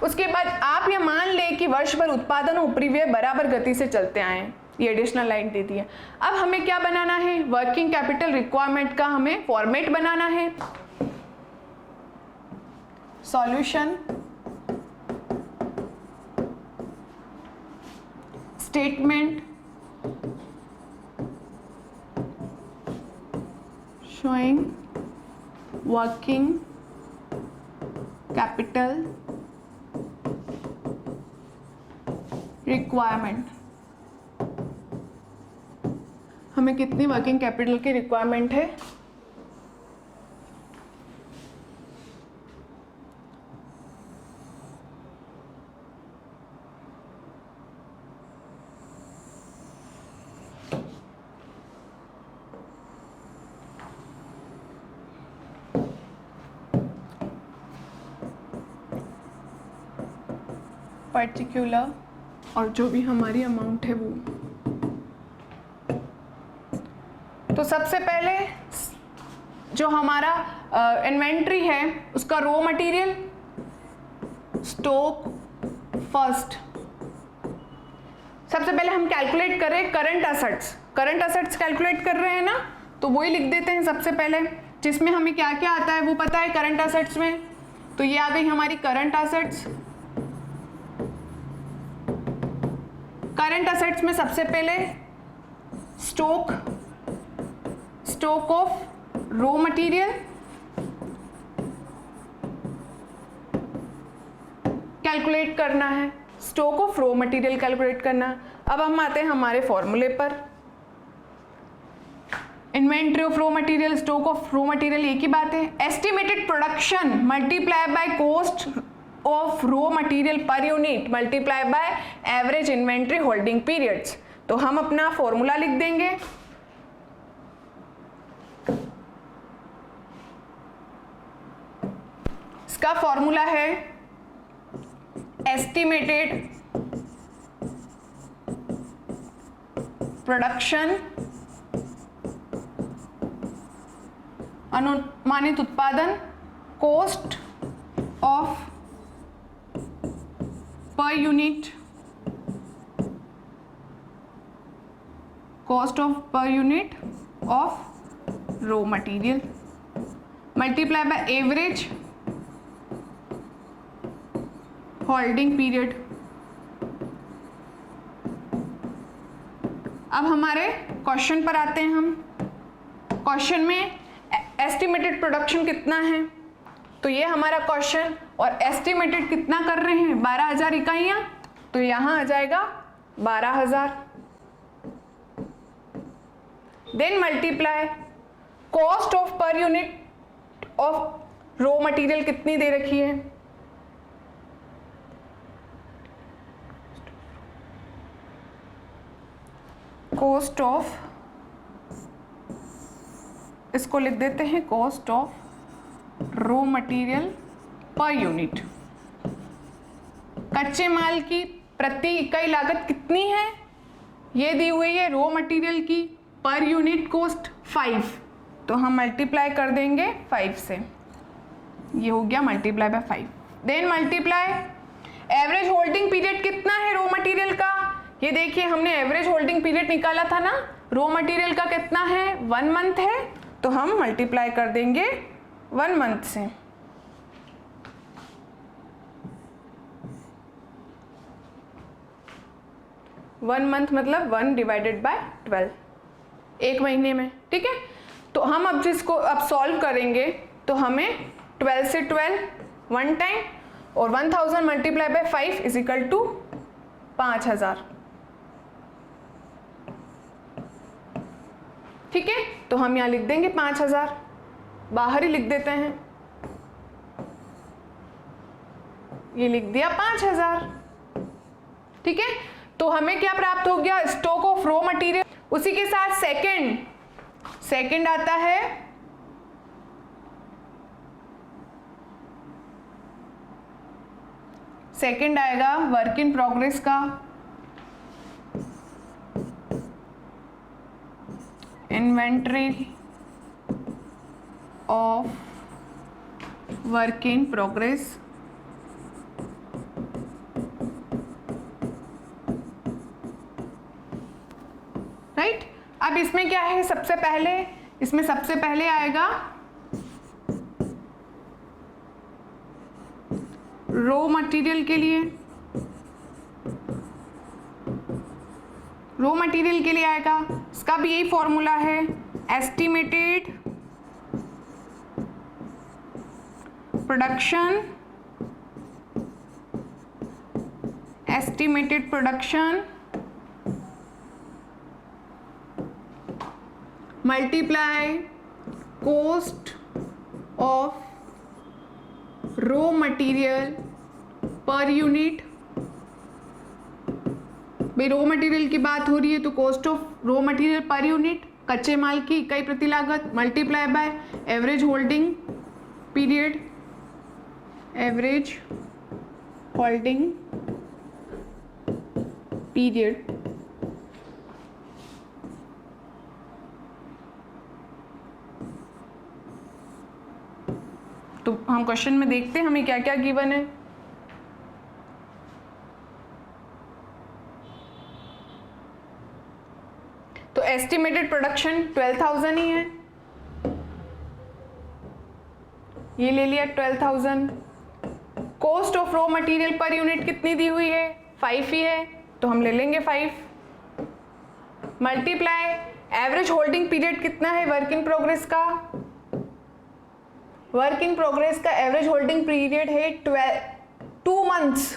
S1: उसके बाद आप ये मान लें कि वर्ष भर उत्पादन और ऊपरी व्यय बराबर गति से चलते आए हैं, ये एडिशनल लाइन दे दी है। अब हमें क्या बनाना है, वर्किंग कैपिटल रिक्वायरमेंट का हमें फॉर्मेट बनाना है। Solution statement showing working capital requirement. हमें कितनी वर्किंग कैपिटल की रिक्वायरमेंट है, पर्टिकुलर और जो भी हमारी अमाउंट है वो। तो सबसे पहले जो हमारा इन्वेंट्री है उसका रॉ मटेरियल, स्टॉक फर्स्ट। सबसे पहले हम कैलकुलेट करें current assets. Current assets calculate कर रहे हैं ना, तो वही लिख देते हैं सबसे पहले, जिसमें हमें क्या क्या आता है वो पता है करंट असेट्स में। तो ये आ गई हमारी करंट असेट्स। करंट असेट्स में सबसे पहले stock, stock of raw material calculate करना है, stock of raw material calculate करना। अब हम आते हैं हमारे फॉर्मूले पर। Inventory of raw material, stock of raw material एक ही बात है। Estimated production multiply by cost of raw material per unit multiply by average inventory holding periods. तो हम अपना फॉर्मूला लिख देंगे। इसका फॉर्मूला है एस्टिमेटेड प्रोडक्शन, अनुमानित उत्पादन, cost of per unit, cost of per unit of raw material multiply by average holding period. अब हमारे क्वेश्चन पर आते हैं हम। क्वेश्चन में एस्टिमेटेड प्रोडक्शन कितना है, तो ये हमारा क्वेश्चन, और एस्टिमेटेड कितना कर रहे हैं 12,000 इकाइयां, तो यहां आ जाएगा 12,000। Then multiply cost of per unit of raw material कितनी दे रखी है, कॉस्ट ऑफ, इसको लिख देते हैं cost of raw material per unit. कच्चे माल की प्रति इकाई लागत कितनी है, ये दी हुई है रॉ मटेरियल की पर यूनिट कॉस्ट 5, तो हम मल्टीप्लाई कर देंगे 5 से, ये हो गया multiply by 5। Then multiply average holding period कितना है रॉ मटेरियल का, ये देखिए हमने एवरेज होल्डिंग पीरियड निकाला था ना, रॉ मटेरियल का कितना है 1 मंथ है, तो हम मल्टीप्लाई कर देंगे 1 मंथ से। वन मंथ मतलब 1 डिवाइडेड बाय 12, एक महीने में, ठीक है। तो हम अब जिसको अब सॉल्व करेंगे तो हमें 12 से 12 1 टाइम और 1000 multiply by 5 is equal to 5000, ठीक है। तो हम यहाँ लिख देंगे 5000, बाहर ही लिख देते हैं, ये लिख दिया 5000, ठीक है। तो हमें क्या प्राप्त हो गया, स्टॉक ऑफ रॉ मटेरियल। उसी के साथ सेकंड आता है सेकंड आएगा वर्क इन प्रोग्रेस का, inventory of work in progress अब इसमें क्या है, सबसे पहले आएगा रॉ मटेरियल के लिए, आएगा, इसका भी यही फॉर्मूला है, estimated production multiply cost of raw material per unit. भाई रॉ मटेरियल की बात हो रही है तो cost of raw material per unit, कच्चे माल की इकाई प्रति लागत, multiply by average holding period, तो हम क्वेश्चन में देखते हैं हमें क्या क्या गिवन है। तो एस्टिमेटेड प्रोडक्शन 12,000 ही है, ये ले लिया 12,000। Cost of raw material per unit कितनी दी हुई है, 5 ही है, तो हम ले लेंगे 5। मल्टीप्लाई एवरेज होल्डिंग पीरियड कितना है वर्क इन प्रोग्रेस का, एवरेज होल्डिंग पीरियड है 2 मंथ्स।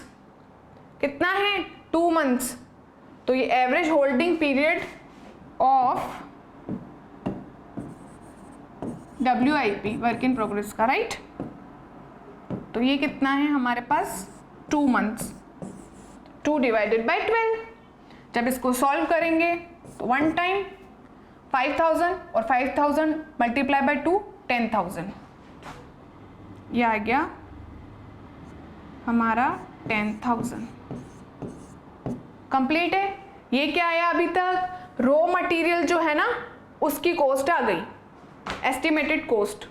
S1: कितना है, 2 मंथ्स। तो ये average holding period of WIP work in progress का, राइट। तो ये कितना है हमारे पास, 2 मंथ्स। 2 डिवाइडेड बाई 12, जब इसको सॉल्व करेंगे तो 1 टाइम 5,000 और 5,000 मल्टीप्लाई बाई 2 10,000, ये आ गया हमारा 10,000। कंप्लीट है। ये क्या आया अभी तक, रॉ मटेरियल जो है ना उसकी कॉस्ट आ गई, एस्टिमेटेड कॉस्ट।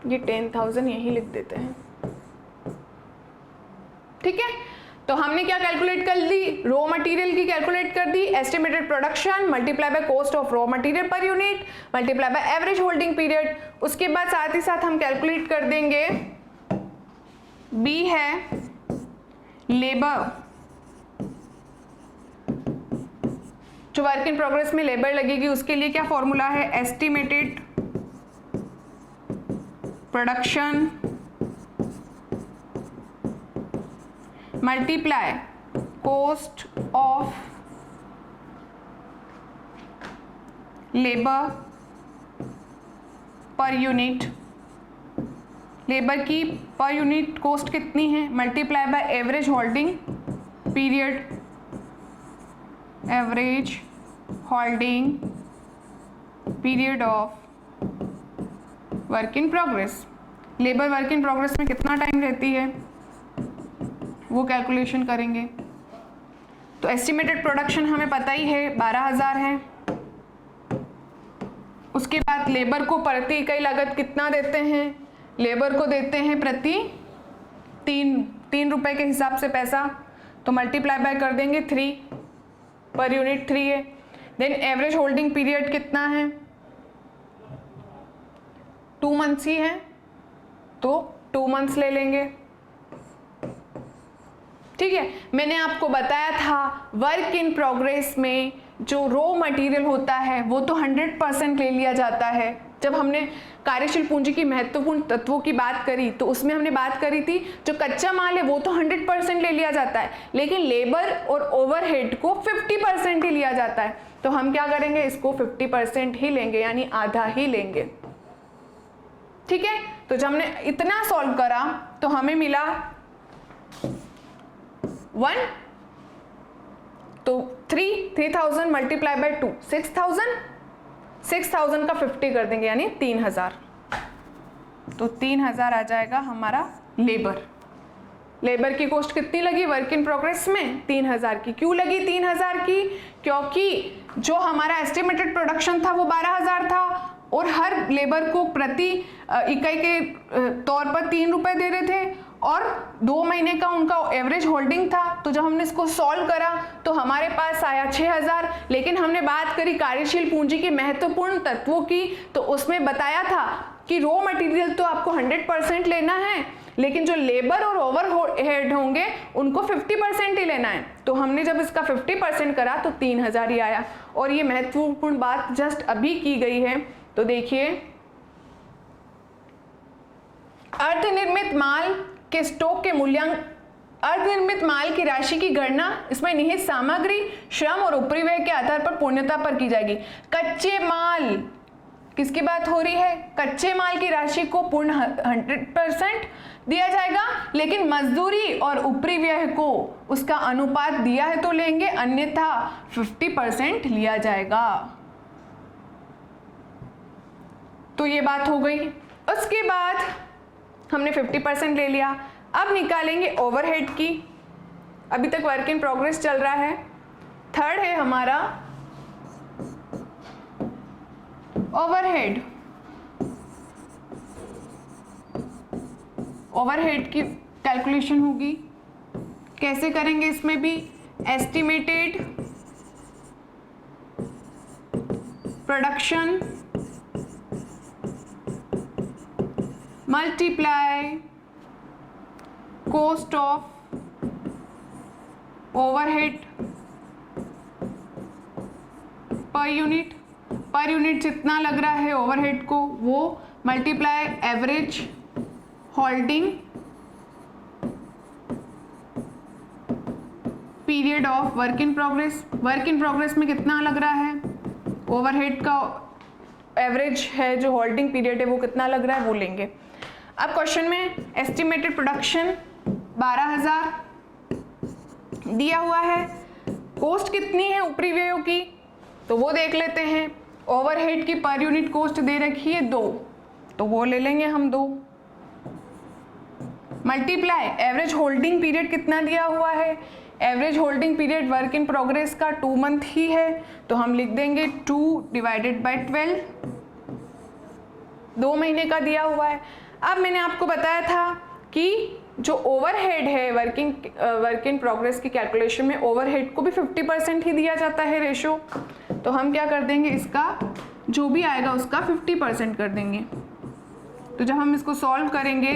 S1: ये 10,000 यही लिख देते हैं, ठीक है। तो हमने क्या कैलकुलेट कर दी, रॉ मटेरियल की कैलकुलेट कर दी, estimated production multiply by cost of raw material per unit multiply by average holding period. उसके बाद साथ ही साथ हम कैलकुलेट कर देंगे, बी है लेबर, जो वर्क इन प्रोग्रेस में लेबर लगेगी उसके लिए क्या फॉर्मूला है, estimated production multiply cost of labour per unit. Labour की पर यूनिट कॉस्ट कितनी है, multiply by average holding period, average holding period of work in progress. Labour work in progress में कितना टाइम रहती है वो कैलकुलेशन करेंगे। तो एस्टिमेटेड प्रोडक्शन हमें पता ही है 12,000 है। उसके बाद लेबर को प्रति इकाई लागत कितना देते हैं, लेबर को देते हैं प्रति 3 रुपए के हिसाब से पैसा, तो मल्टीप्लाई बाय कर देंगे 3, पर यूनिट 3 है। देन एवरेज होल्डिंग पीरियड कितना है, 2 मंथ्स ही है, तो 2 मंथ्स ले लेंगे, ठीक है। मैंने आपको बताया था वर्क इन प्रोग्रेस में जो रॉ मटेरियल होता है वो तो 100% ले लिया जाता है। जब हमने कार्यशील पूंजी की महत्वपूर्ण तत्वों की बात करी तो उसमें हमने बात करी थी जो कच्चा माल है वो तो 100% ले लिया जाता है, लेकिन लेबर और ओवरहेड को 50% ही लिया जाता है। तो हम क्या करेंगे, इसको 50% ही लेंगे, यानी आधा ही लेंगे, ठीक है। तो जब हमने इतना सॉल्व करा तो हमें मिला 1, तो 3,000 मल्टीप्लाई बाय 2 6,000 का 50 कर देंगे यानी 3,000, तो 3,000 आ जाएगा हमारा लेबर की कॉस्ट कितनी लगी वर्क इन प्रोग्रेस में, 3,000 की। क्यों लगी 3,000 की, क्योंकि जो हमारा एस्टिमेटेड प्रोडक्शन था वो 12,000 था और हर लेबर को प्रति इकाई के तौर पर 3 रुपए दे रहे थे, और 2 महीने का उनका एवरेज होल्डिंग था। तो जब हमने इसको सॉल्व करा तो हमारे पास आया 6000। लेकिन हमने बात करी कार्यशील पूंजी के महत्वपूर्ण तत्वों की, तो उसमें बताया था कि रॉ मटेरियल तो आपको 100% लेना है, लेकिन जो लेबर और ओवरहेड होंगे उनको 50% ही लेना है। तो हमने जब इसका 50% करा तो 3000 ही आया। और ये महत्वपूर्ण बात जस्ट अभी की गई है। तो देखिए, अर्धनिर्मित माल के स्टॉक के मूल्यांकन, अर्धनिर्मित माल की राशि की गणना इसमें निहित सामग्री, श्रम और उपरिव्यय के आधार पर पूर्णता पर की जाएगी। कच्चे माल, किसकी बात हो रही है? कच्चे माल की राशि को पूर्ण 100% दिया जाएगा, लेकिन मजदूरी और उपरिव्यय को उसका अनुपात दिया है तो लेंगे, अन्यथा 50% लिया जाएगा। तो ये बात हो गई। उसके बाद हमने 50% ले लिया। अब निकालेंगे ओवरहेड की। अभी तक वर्क इन प्रोग्रेस चल रहा है। थर्ड है हमारा ओवरहेड। ओवरहेड की कैलकुलेशन होगी, कैसे करेंगे? इसमें भी estimated production multiply cost of overhead पर यूनिट। पर यूनिट जितना लग रहा है ओवरहेड को, वो multiply average holding period of work in progress. Work in progress में कितना लग रहा है ओवरहेड का एवरेज है, जो होल्डिंग पीरियड है वो कितना लग रहा है वो लेंगे। अब क्वेश्चन में एस्टिमेटेड प्रोडक्शन 12000 दिया हुआ है। कॉस्ट कितनी है उपरिव्ययों की, तो वो देख लेते हैं। ओवरहेड की पर यूनिट कॉस्ट दे रखी है 2, तो वो ले लेंगे हम 2। मल्टीप्लाई एवरेज होल्डिंग पीरियड कितना दिया हुआ है? Average holding period work in progress का 2 मंथ ही है, तो हम लिख देंगे 2 / 12, 2 महीने का दिया हुआ है। अब मैंने आपको बताया था कि जो ओवरहेड है वर्क इन प्रोग्रेस की कैलकुलेशन में ओवरहेड को भी 50% ही दिया जाता है रेशो। तो हम क्या कर देंगे, इसका जो भी आएगा उसका 50% कर देंगे। तो जब हम इसको सॉल्व करेंगे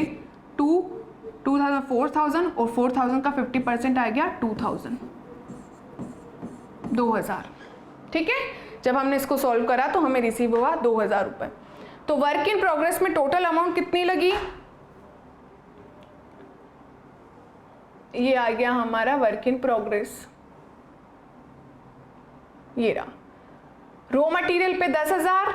S1: 2000 4000 और 4000 का 50% आ गया 2000। ठीक है, जब हमने इसको सॉल्व करा तो हमें रिसीव हुआ 2000 रुपये। तो वर्क इन प्रोग्रेस में टोटल अमाउंट कितनी लगी? ये आ गया हमारा वर्क इन प्रोग्रेस, ये रहा। रॉ मटेरियल पे 10,000,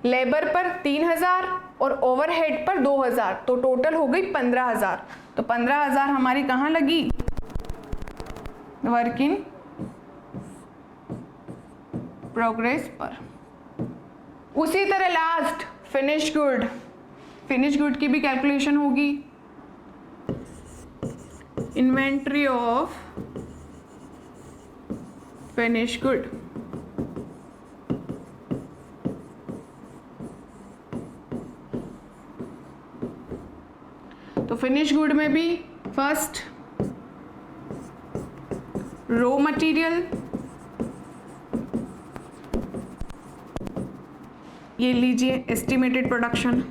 S1: लेबर पर 3,000 और ओवरहेड पर 2,000, तो टोटल हो गई 15,000। तो 15,000 हमारी कहाँ लगी? वर्क इन प्रोग्रेस पर। उसी तरह last finish good, finish good की भी कैलकुलेशन होगी। इन्वेंट्री ऑफ फिनिश गुड, तो फिनिश गुड में भी फर्स्ट रॉ मटेरियल, ये लीजिए estimated production,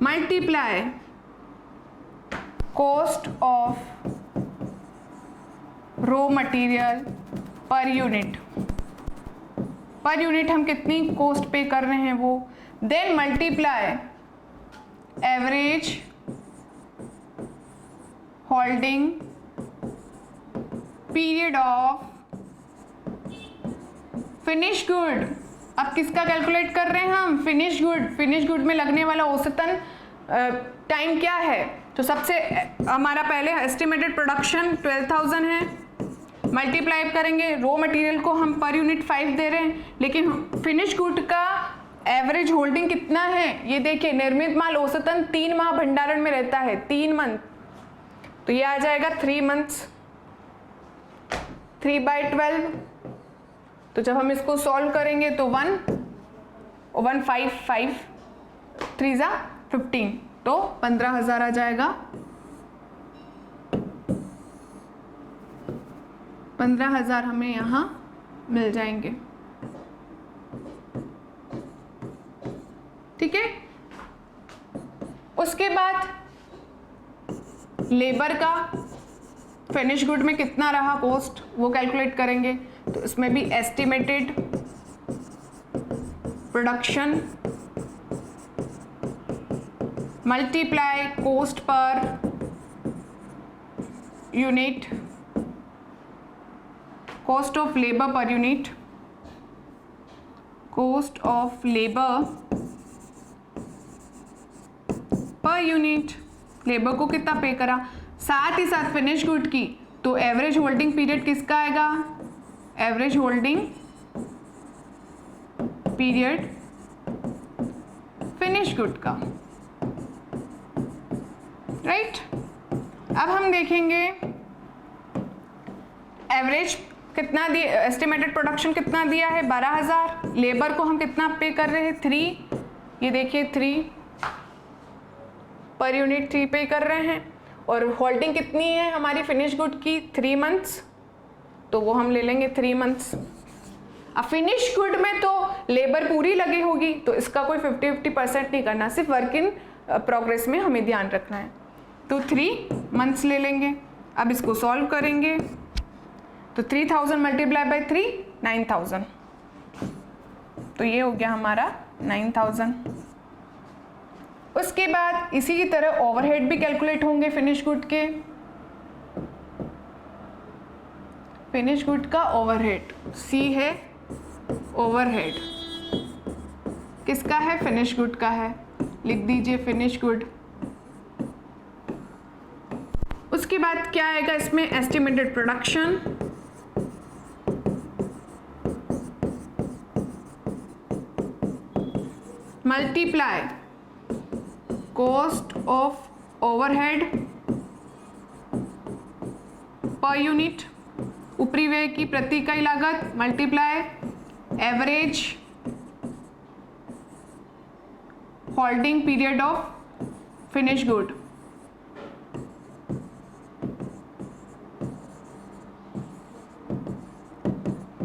S1: multiply cost of raw material per unit. Per unit हम कितनी कॉस्ट पे कर रहे हैं वो, then multiply average holding period of finish good. अब किसका कैलकुलेट कर रहे हैं हम? Finish good. फिनिश गुड में लगने वाला औसतन टाइम क्या है? तो सबसे हमारा पहले एस्टिमेटेड प्रोडक्शन 12,000 है, मल्टीप्लाई करेंगे, रॉ मटेरियल को हम पर यूनिट 5 दे रहे हैं, लेकिन फिनिश गुड का एवरेज होल्डिंग कितना है ये देखिए। निर्मित माल औसतन 3 माह भंडारण में रहता है, 3 मंथ, तो ये आ जाएगा 3 मंथ्स। 3/12 तो जब हम इसको सॉल्व करेंगे तो 1 5 5 3 ज़ा 15, तो 15,000 आ जाएगा। 15,000 हमें यहाँ मिल जाएंगे। ठीक है, उसके बाद लेबर का फिनिश गुड में कितना रहा कॉस्ट वो कैलकुलेट करेंगे। तो इसमें भी estimated production multiply cost per unit, cost of labour per unit, cost of labour per unit, labour को कितना पे करा, साथ ही साथ फिनिश गुड की, तो एवरेज होल्डिंग पीरियड किसका आएगा, average holding period finish good का। राइट, अब हम देखेंगे एवरेज कितना दिया, एस्टिमेटेड प्रोडक्शन कितना दिया है 12,000, लेबर को हम कितना पे कर रहे हैं 3, ये देखिए 3 पर यूनिट 3 पे कर रहे हैं, और होल्डिंग कितनी है हमारी फिनिश गुड की 3 मंथ्स, तो वो हम ले लेंगे 3 मंथ्स। अब फिनिश गुड में तो लेबर पूरी लगी होगी, तो इसका कोई 50-50% नहीं करना, सिर्फ वर्क इन प्रोग्रेस में हमें ध्यान रखना है, तो 3 मंथ्स ले लेंगे। अब इसको सॉल्व करेंगे तो 3000 मल्टीप्लाई बाई 3 9000, तो ये हो गया हमारा 9000। उसके बाद इसी की तरह ओवरहेड भी कैलकुलेट होंगे फिनिश गुड के। फिनिश गुड का ओवरहेड सी है, ओवरहेड किसका है, फिनिश गुड का है, लिख दीजिए फिनिश गुड। उसके बाद क्या आएगा इसमें, estimated production multiply cost of overhead per unit, ऊपरी व्यय की प्रति इकाई लागत, multiply average holding period of finish good,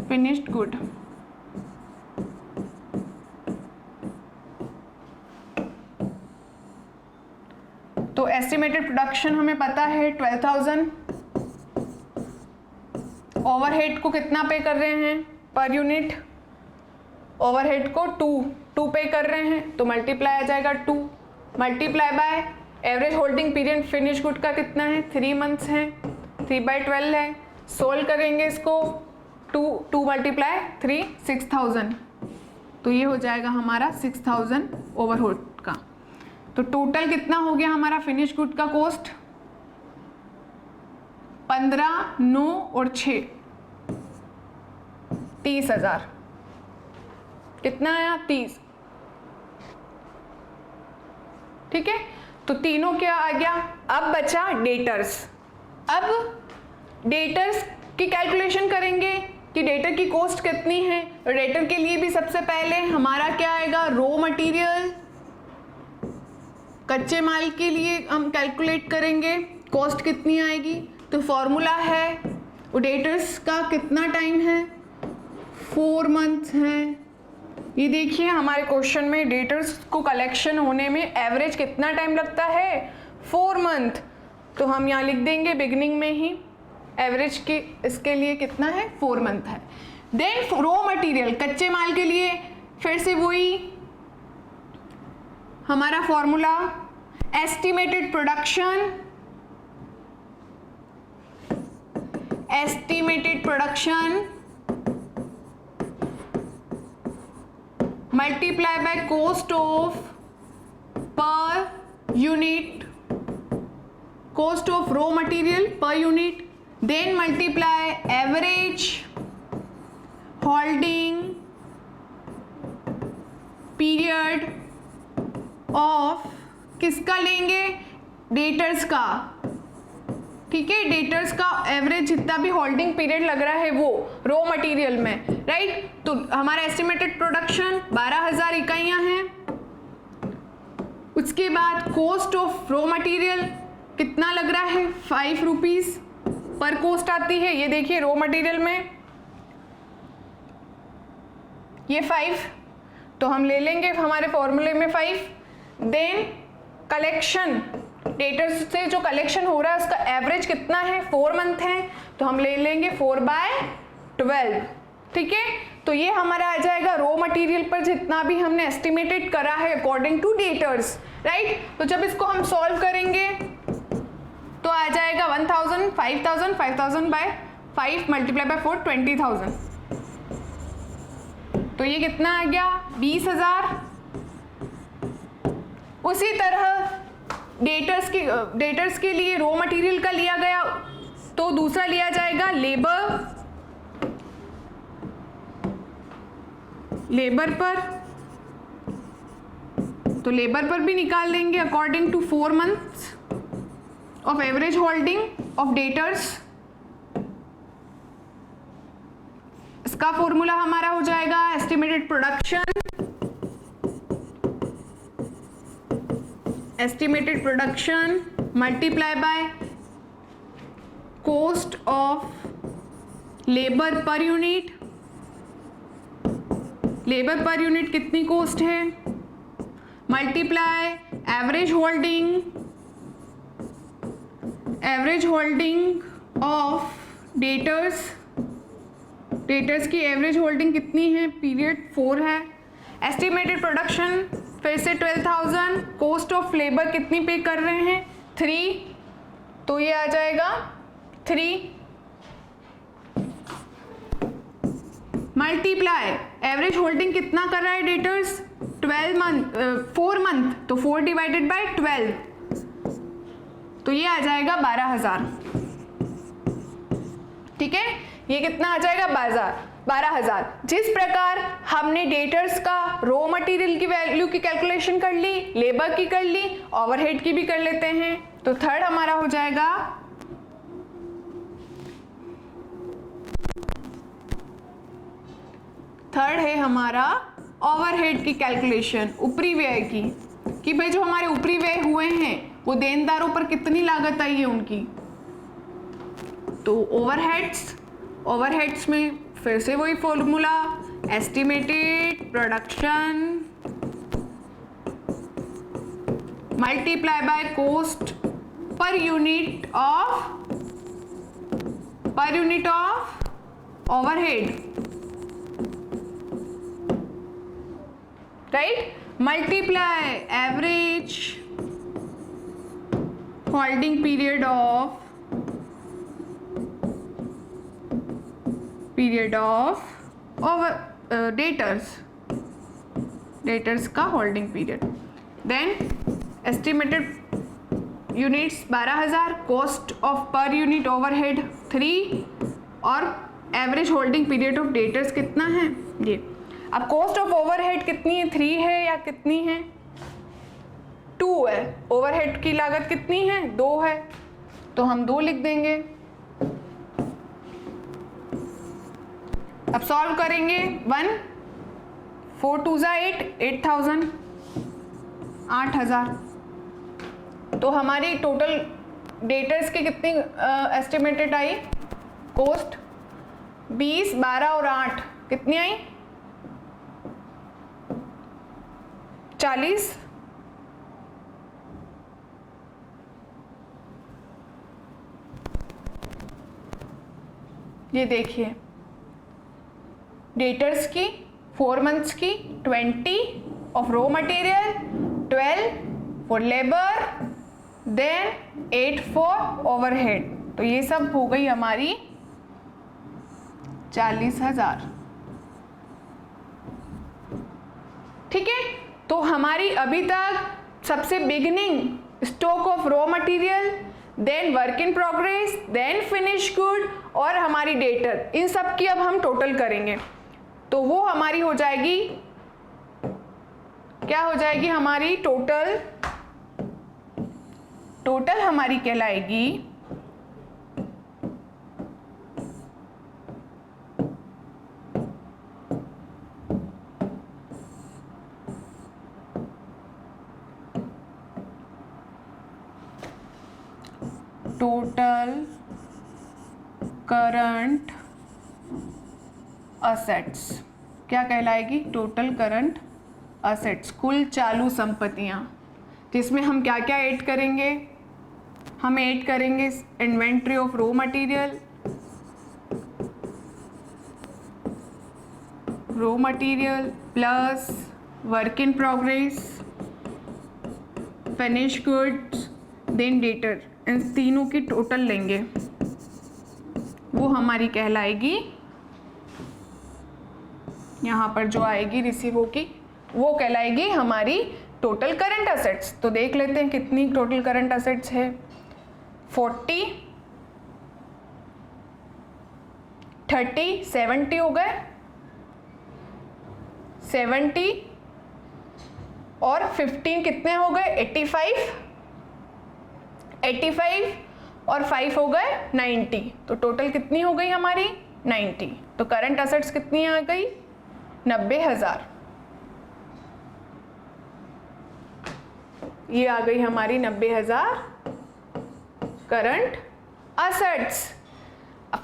S1: finished good. तो एस्टिमेटेड प्रोडक्शन हमें पता है 12,000, ओवरहेड को कितना पे कर रहे हैं पर यूनिट, ओवरहेड को 2 पे कर रहे हैं, तो मल्टीप्लाई आ जाएगा 2 multiply by average holding period finish good का कितना है 3 मंथ्स है, 3/12 है। सोल्व करेंगे इसको, 2 मल्टीप्लाई 3 6000, तो ये हो जाएगा हमारा 6000 ओवरहेड का। तो टोटल कितना हो गया हमारा फिनिश गुड का कॉस्ट, 15, 9 और 6 30,000, कितना आया 30। ठीक है, तो तीनों क्या आ गया। अब बचा डेटर्स। अब डेटर्स की कैलकुलेशन करेंगे कि डेटर की कॉस्ट कितनी है। डेटर के लिए भी सबसे पहले हमारा क्या आएगा, रॉ मटेरियल, कच्चे माल के लिए हम कैलकुलेट करेंगे कॉस्ट कितनी आएगी। तो फॉर्मूला है, डेटर्स का कितना टाइम है 4 मंथ्स है। ये देखिए हमारे क्वेश्चन में डेटर्स को कलेक्शन होने में एवरेज कितना टाइम लगता है 4 मंथ, तो हम यहाँ लिख देंगे बिगिनिंग में ही एवरेज के इसके लिए कितना है 4 मंथ है। देन रॉ मटेरियल कच्चे माल के लिए फिर से वही हमारा formula, estimated production, estimated production multiply by cost of per unit, cost of raw material per unit, then multiply average holding period of, किसका लेंगे डेटर्स का, ठीक है, डेटर्स का एवरेज जितना भी होल्डिंग पीरियड लग रहा है वो रॉ मटेरियल में, राइट। तो हमारा एस्टिमेटेड प्रोडक्शन 12,000 इकाइयाँ हैं। उसके बाद कॉस्ट ऑफ रॉ मटेरियल कितना लग रहा है, 5 रुपीज़ पर कॉस्ट आती है। ये देखिए रॉ मटेरियल में ये 5, तो हम ले लेंगे हमारे फॉर्मूले में 5। देन कलेक्शन, डेटर्स से जो कलेक्शन हो रहा है उसका एवरेज कितना है, 4 मंथ है, तो हम ले लेंगे 4/12, ठीक है। तो ये हमारा आ जाएगा रॉ मटेरियल पर जितना भी हमने एस्टिमेटेड करा है अकॉर्डिंग टू डेटर्स, राइट। तो जब इसको हम सॉल्व करेंगे तो आ जाएगा 1000, 5000, 5000 बाय 5 मल्टीप्लाई बाय 4, 20,000। तो ये कितना आ गया, 20,000। उसी तरह डेटर्स के लिए रॉ मटेरियल का लिया गया, तो दूसरा लिया जाएगा लेबर पर, तो लेबर पर भी निकाल लेंगे according to 4 months of average holding of debtors. इसका फॉर्मूला हमारा हो जाएगा estimated production multiply by cost of labour per unit. Labour per unit कितनी कॉस्ट है, multiply average holding of debtors की एवरेज होल्डिंग कितनी है, पीरियड 4 है। एस्टिमेटेड प्रोडक्शन फिर से 12,000, कॉस्ट ऑफ लेबर कितनी पे कर रहे हैं, 3, तो ये आ जाएगा 3 मल्टीप्लाई एवरेज होल्डिंग कितना कर रहा है डेटर्स, 4 मंथ, तो 4 डिवाइडेड बाय 12, तो ये आ जाएगा 12,000, ठीक है। ये कितना आ जाएगा, 12,000। जिस प्रकार हमने डेटर्स का रॉ मटेरियल की वैल्यू की कैलकुलेशन कर ली, लेबर की कर ली, ओवरहेड की भी कर लेते हैं। तो थर्ड हमारा हो जाएगा थर्ड है हमारा ओवरहेड की कैलकुलेशन, ऊपरी व्यय की, कि भाई जो हमारे ऊपरी व्यय हुए हैं वो देनदारों पर कितनी लागत आई है उनकी। तो ओवरहेड्स में फिर से वही formula, estimated production multiply by cost per unit of overhead, right, multiply average holding period of debtors का holding period. Then estimated units 12,000, cost of per unit overhead 3 और average holding period of debtors कितना है ये। अब cost of overhead कितनी है, 3 है या कितनी है, 2 है। ओवरहेड की लागत कितनी है, 2 है, तो हम 2 लिख देंगे। अब सॉल्व करेंगे, 1 4 2 8, 8,000, 8,000। तो हमारी टोटल डेटर्स की कितनी एस्टिमेटेड आई, कॉस्ट 20, 12 और 8 कितनी आई, 40। ये देखिए डेटर्स की 4 मंथ्स की 20 of raw material, 12 for labour, then 8 for overhead. तो ये सब हो गई हमारी 40,000, ठीक है। तो हमारी अभी तक सबसे beginning stock of raw material, then work in progress, then finish good और हमारी डेटर, इन सब की अब हम टोटल करेंगे। तो वो हमारी हो जाएगी, क्या हो जाएगी हमारी टोटल हमारी कहलाएगी टोटल करंट असेट्स क्या कहलाएगी? टोटल करंट असेट्स, कुल चालू संपत्तियां, जिसमें हम क्या क्या ऐड करेंगे? हम ऐड करेंगे inventory of raw material plus work in progress, finish goods, then debtor, इन तीनों की टोटल लेंगे, वो हमारी कहलाएगी, यहाँ पर जो आएगी रिसीव की, वो कहलाएगी हमारी टोटल करंट असेट्स। तो देख लेते हैं कितनी टोटल करंट असेट्स है। 40, 30, 70 हो गए, 70 और 15 कितने हो गए? 85, 85 और 5 हो गए 90, तो टोटल कितनी हो गई हमारी? 90। तो करंट असेट्स कितनी आ गई? 90,000। ये आ गई हमारी 90,000 करंट असेट्स।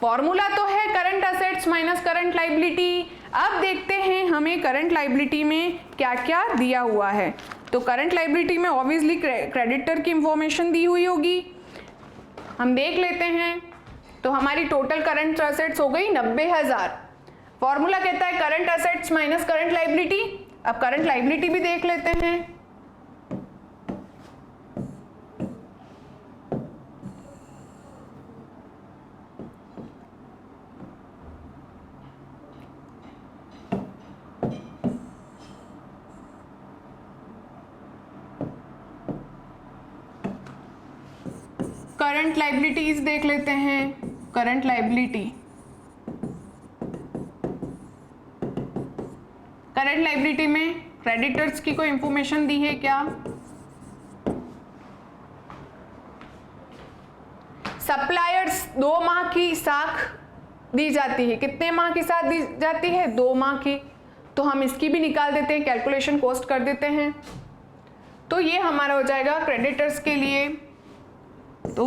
S1: फॉर्मूला तो है current assets minus current liability. अब देखते हैं हमें करंट लाइबिलिटी में क्या क्या दिया हुआ है। तो करंट लाइबिलिटी में ऑब्वियसली क्रेडिटर की इंफॉर्मेशन दी हुई होगी, हम देख लेते हैं। तो हमारी टोटल करंट असेट्स हो गई 90,000। फॉर्मूला कहता है current assets minus current liability. अब करंट लाइबिलिटी भी देख लेते हैं। करंट लाइबिलिटीज देख लेते हैं। करंट लाइबिलिटी, करंट लाइबिलिटी में क्रेडिटर्स की कोई इंफॉर्मेशन दी है क्या? सप्लायर्स 2 माह की साख दी जाती है। कितने माह की साख दी जाती है? 2 माह की। तो हम इसकी भी निकाल देते हैं, कैलकुलेशन कॉस्ट कर देते हैं। तो ये हमारा हो जाएगा क्रेडिटर्स के लिए। तो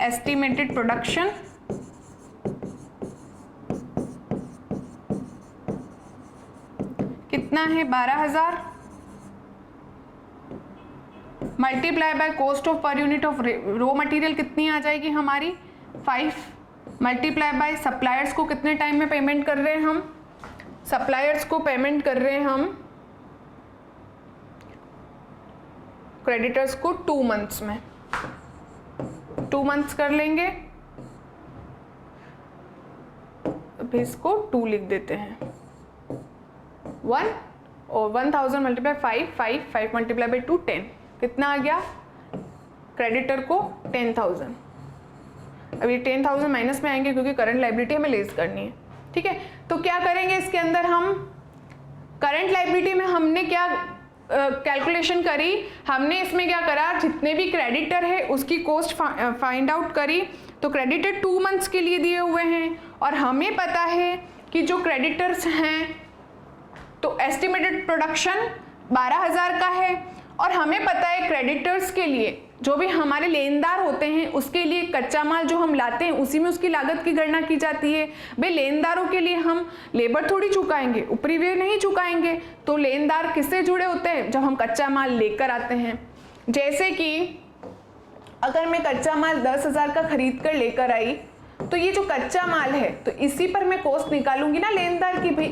S1: एस्टिमेटेड प्रोडक्शन कितना है? 12,000 multiply by cost of per unit of raw material कितनी आ जाएगी हमारी? 5 मल्टीप्लाई बाय सप्लायर्स को कितने टाइम में पेमेंट कर रहे हैं हम? सप्लायर्स को पेमेंट कर रहे हैं हम क्रेडिटर्स को 2 मंथ्स में, 2 मंथ्स कर लेंगे। अभी इसको 2 लिख देते हैं। 1 और 1000 मल्टीप्लाई 5 मल्टीप्लाई बाई 2 10, कितना आ गया? क्रेडिटर को 10,000। अब ये 10,000 माइनस में आएंगे क्योंकि करंट लाइबिलिटी हमें लेस करनी है। ठीक है, तो क्या करेंगे इसके अंदर? हम करंट लाइबिलिटी में हमने क्या कैलकुलेशन करी? हमने इसमें क्या करा? जितने भी क्रेडिटर है उसकी कॉस्ट फाइंड आउट करी। तो क्रेडिटर 2 मंथ्स के लिए दिए हुए हैं और हमें पता है कि जो क्रेडिटर्स हैं तो एस्टिमेटेड प्रोडक्शन 12,000 का है और हमें पता है क्रेडिटर्स के लिए जो भी हमारे लेनदार होते हैं उसके लिए कच्चा माल जो हम लाते हैं उसी में उसकी लागत की गणना की जाती है। भाई लेनदारों के लिए हम लेबर थोड़ी चुकाएंगे, ऊपरी व्यय नहीं चुकाएंगे। तो लेनदार किससे जुड़े होते हैं? जब हम कच्चा माल लेकर आते हैं। जैसे कि अगर मैं कच्चा माल 10,000 का खरीद कर लेकर आई तो ये जो कच्चा माल है तो इसी पर मैं कॉस्ट निकालूंगी ना लेनदार की। भाई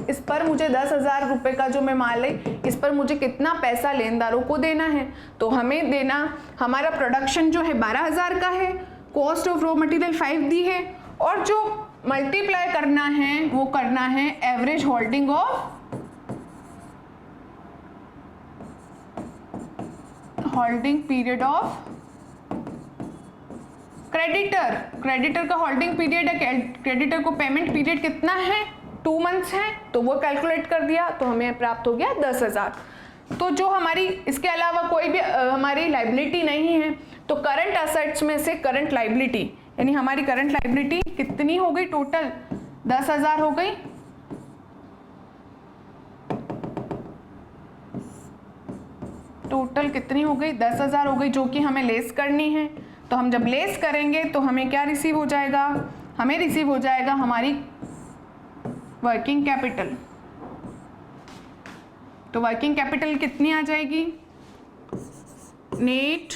S1: इस पर मुझे 10,000 रुपये का जो मैं माल है इस पर मुझे कितना पैसा लेनदारों को देना है। तो हमें देना, हमारा प्रोडक्शन जो है 12,000 का है, कॉस्ट ऑफ रॉ मटेरियल 5 दी है और जो मल्टीप्लाई करना है वो करना है average holding period of creditor का होल्डिंग पीरियड है। क्रेडिटर को पेमेंट पीरियड कितना है? 2 मंथ्स है। तो वो कैलकुलेट कर दिया तो हमें प्राप्त हो गया 10,000। तो जो हमारी इसके अलावा कोई भी हमारी लाइबिलिटी नहीं है तो करंट असेट्स में से करंट लाइबिलिटी यानी हमारी करंट लाइबिलिटी कितनी हो गई? टोटल 10,000 हो गई। टोटल कितनी हो गई? 10,000 हो गई, जो कि हमें लेस करनी है। तो हम जब लेस करेंगे तो हमें क्या रिसीव हो जाएगा, हमें रिसीव हो जाएगा हमारी वर्किंग कैपिटल। तो वर्किंग कैपिटल कितनी आ जाएगी, नेट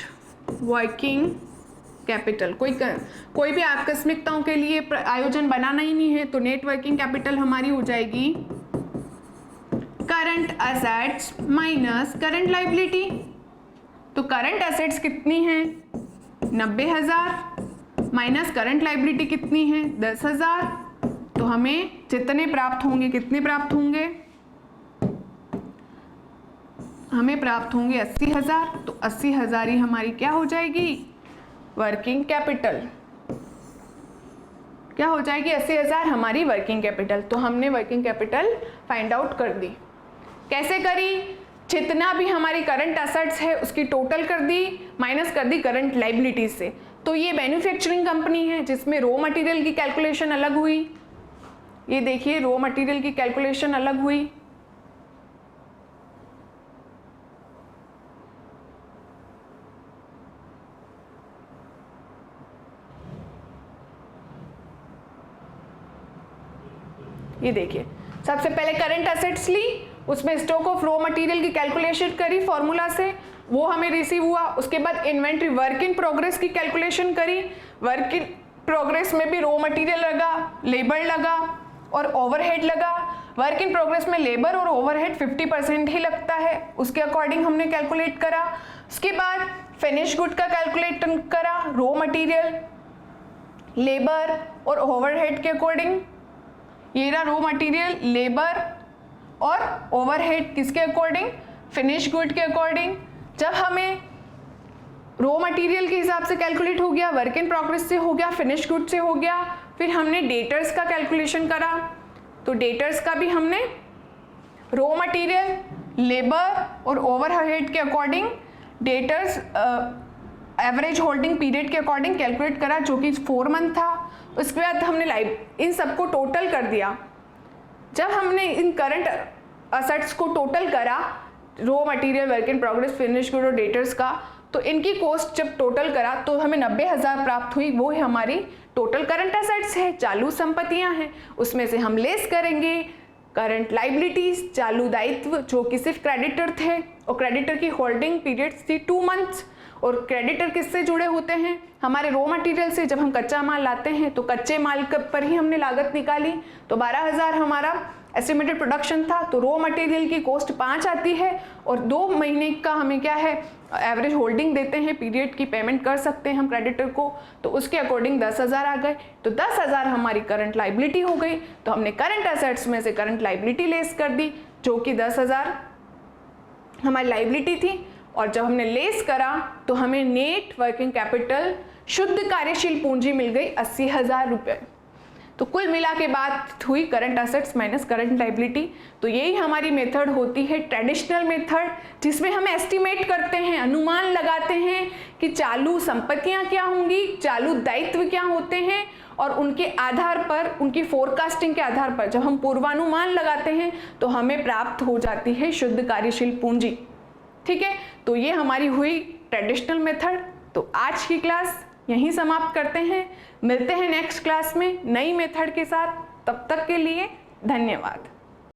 S1: वर्किंग कैपिटल। कोई भी आकस्मिकताओं के लिए आयोजन बनाना ही नहीं है, तो नेट वर्किंग कैपिटल हमारी हो जाएगी current assets minus current liability. तो करंट एसेट्स कितनी है 90,000 माइनस करंट लायबिलिटी कितनी है 10,000। तो हमें जितने प्राप्त होंगे, कितने प्राप्त होंगे, हमें प्राप्त होंगे 80,000। तो 80,000 ही हमारी क्या हो जाएगी, वर्किंग कैपिटल। क्या हो जाएगी, 80,000 हमारी वर्किंग कैपिटल। तो हमने वर्किंग कैपिटल फाइंड आउट कर दी। कैसे करी, जितना भी हमारी करंट एसेट्स है उसकी टोटल कर दी, माइनस कर दी करंट लायबिलिटीज से। तो ये मैन्युफैक्चरिंग कंपनी है जिसमें रॉ मटेरियल की कैलकुलेशन अलग हुई। ये देखिए रॉ मटेरियल की कैलकुलेशन अलग हुई। ये देखिए सबसे पहले करंट एसेट्स ली, उसमें स्टॉक ऑफ रॉ मटेरियल की कैलकुलेशन करी फॉर्मूला से, वो हमें रिसीव हुआ। उसके बाद इन्वेंट्री वर्क इन प्रोग्रेस की कैलकुलेशन करी, वर्क इन प्रोग्रेस में भी रॉ मटेरियल लगा, लेबर लगा और ओवरहेड लगा। वर्क इन प्रोग्रेस में लेबर और ओवरहेड 50% ही लगता है, उसके अकॉर्डिंग हमने कैलकुलेट करा। उसके बाद फिनिश गुड का कैलकुलेट करा, रॉ मटेरियल, लेबर और ओवरहेड के अकॉर्डिंग। ये रहा रॉ मटेरियल, लेबर और ओवरहेड किसके अकॉर्डिंग, फिनिश गुड के अकॉर्डिंग। जब हमें रॉ मटेरियल के हिसाब से कैलकुलेट हो गया, वर्क इन प्रोग्रेस से हो गया, फिनिश गुड से हो गया, फिर हमने डेटर्स का कैलकुलेशन करा। तो डेटर्स का भी हमने रॉ मटेरियल, लेबर और ओवरहेड के according debtors average holding period के अकॉर्डिंग कैलकुलेट करा, जो कि 4 मंथ था। उसके बाद हमने इन सबको टोटल कर दिया। जब हमने इन करंट असेट्स को टोटल करा, raw material, work in progress, finish good और डेटर्स का, तो इनकी कॉस्ट जब टोटल करा तो हमें 90,000 प्राप्त हुई। वो है हमारी टोटल करंट एसेट्स है, चालू संपत्तियां हैं। उसमें से हम लेस करेंगे करंट लायबिलिटीज, चालू दायित्व जो कि सिर्फ क्रेडिटर थे, और क्रेडिटर की होल्डिंग पीरियड थी 2 मंथ्स। और क्रेडिटर किससे जुड़े होते हैं, हमारे रॉ मटेरियल से। जब हम कच्चा माल लाते हैं तो कच्चे माल पर ही हमने लागत निकाली। तो 12,000 हमारा एस्टिमेटेड प्रोडक्शन था, तो रॉ मटेरियल की कॉस्ट 5 आती है और 2 महीने का हमें क्या है एवरेज होल्डिंग देते हैं, पीरियड की पेमेंट कर सकते हैं हम क्रेडिटर को। तो उसके अकॉर्डिंग 10,000 आ गए। तो 10,000 हमारी करंट लायबिलिटी हो गई। तो हमने करंट एसेट्स में से करंट लायबिलिटी लेस कर दी, जो कि 10,000 हमारी लायबिलिटी थी। और जब हमने लेस करा तो हमें नेट वर्किंग कैपिटल, शुद्ध कार्यशील पूंजी मिल गई 80,000 रुपये। तो कुल मिला के बात हुई current assets minus current liability. तो यही हमारी मेथड होती है ट्रेडिशनल मेथड, जिसमें हम एस्टिमेट करते हैं, अनुमान लगाते हैं कि चालू संपत्तियां क्या होंगी, चालू दायित्व क्या होते हैं, और उनके आधार पर, उनकी फोरकास्टिंग के आधार पर जब हम पूर्वानुमान लगाते हैं तो हमें प्राप्त हो जाती है शुद्ध कार्यशील पूंजी। ठीक है, तो ये हमारी हुई ट्रेडिशनल मेथड। तो आज की क्लास यहीं समाप्त करते हैं, मिलते हैं नेक्स्ट क्लास में नई मेथड के साथ। तब तक के लिए धन्यवाद।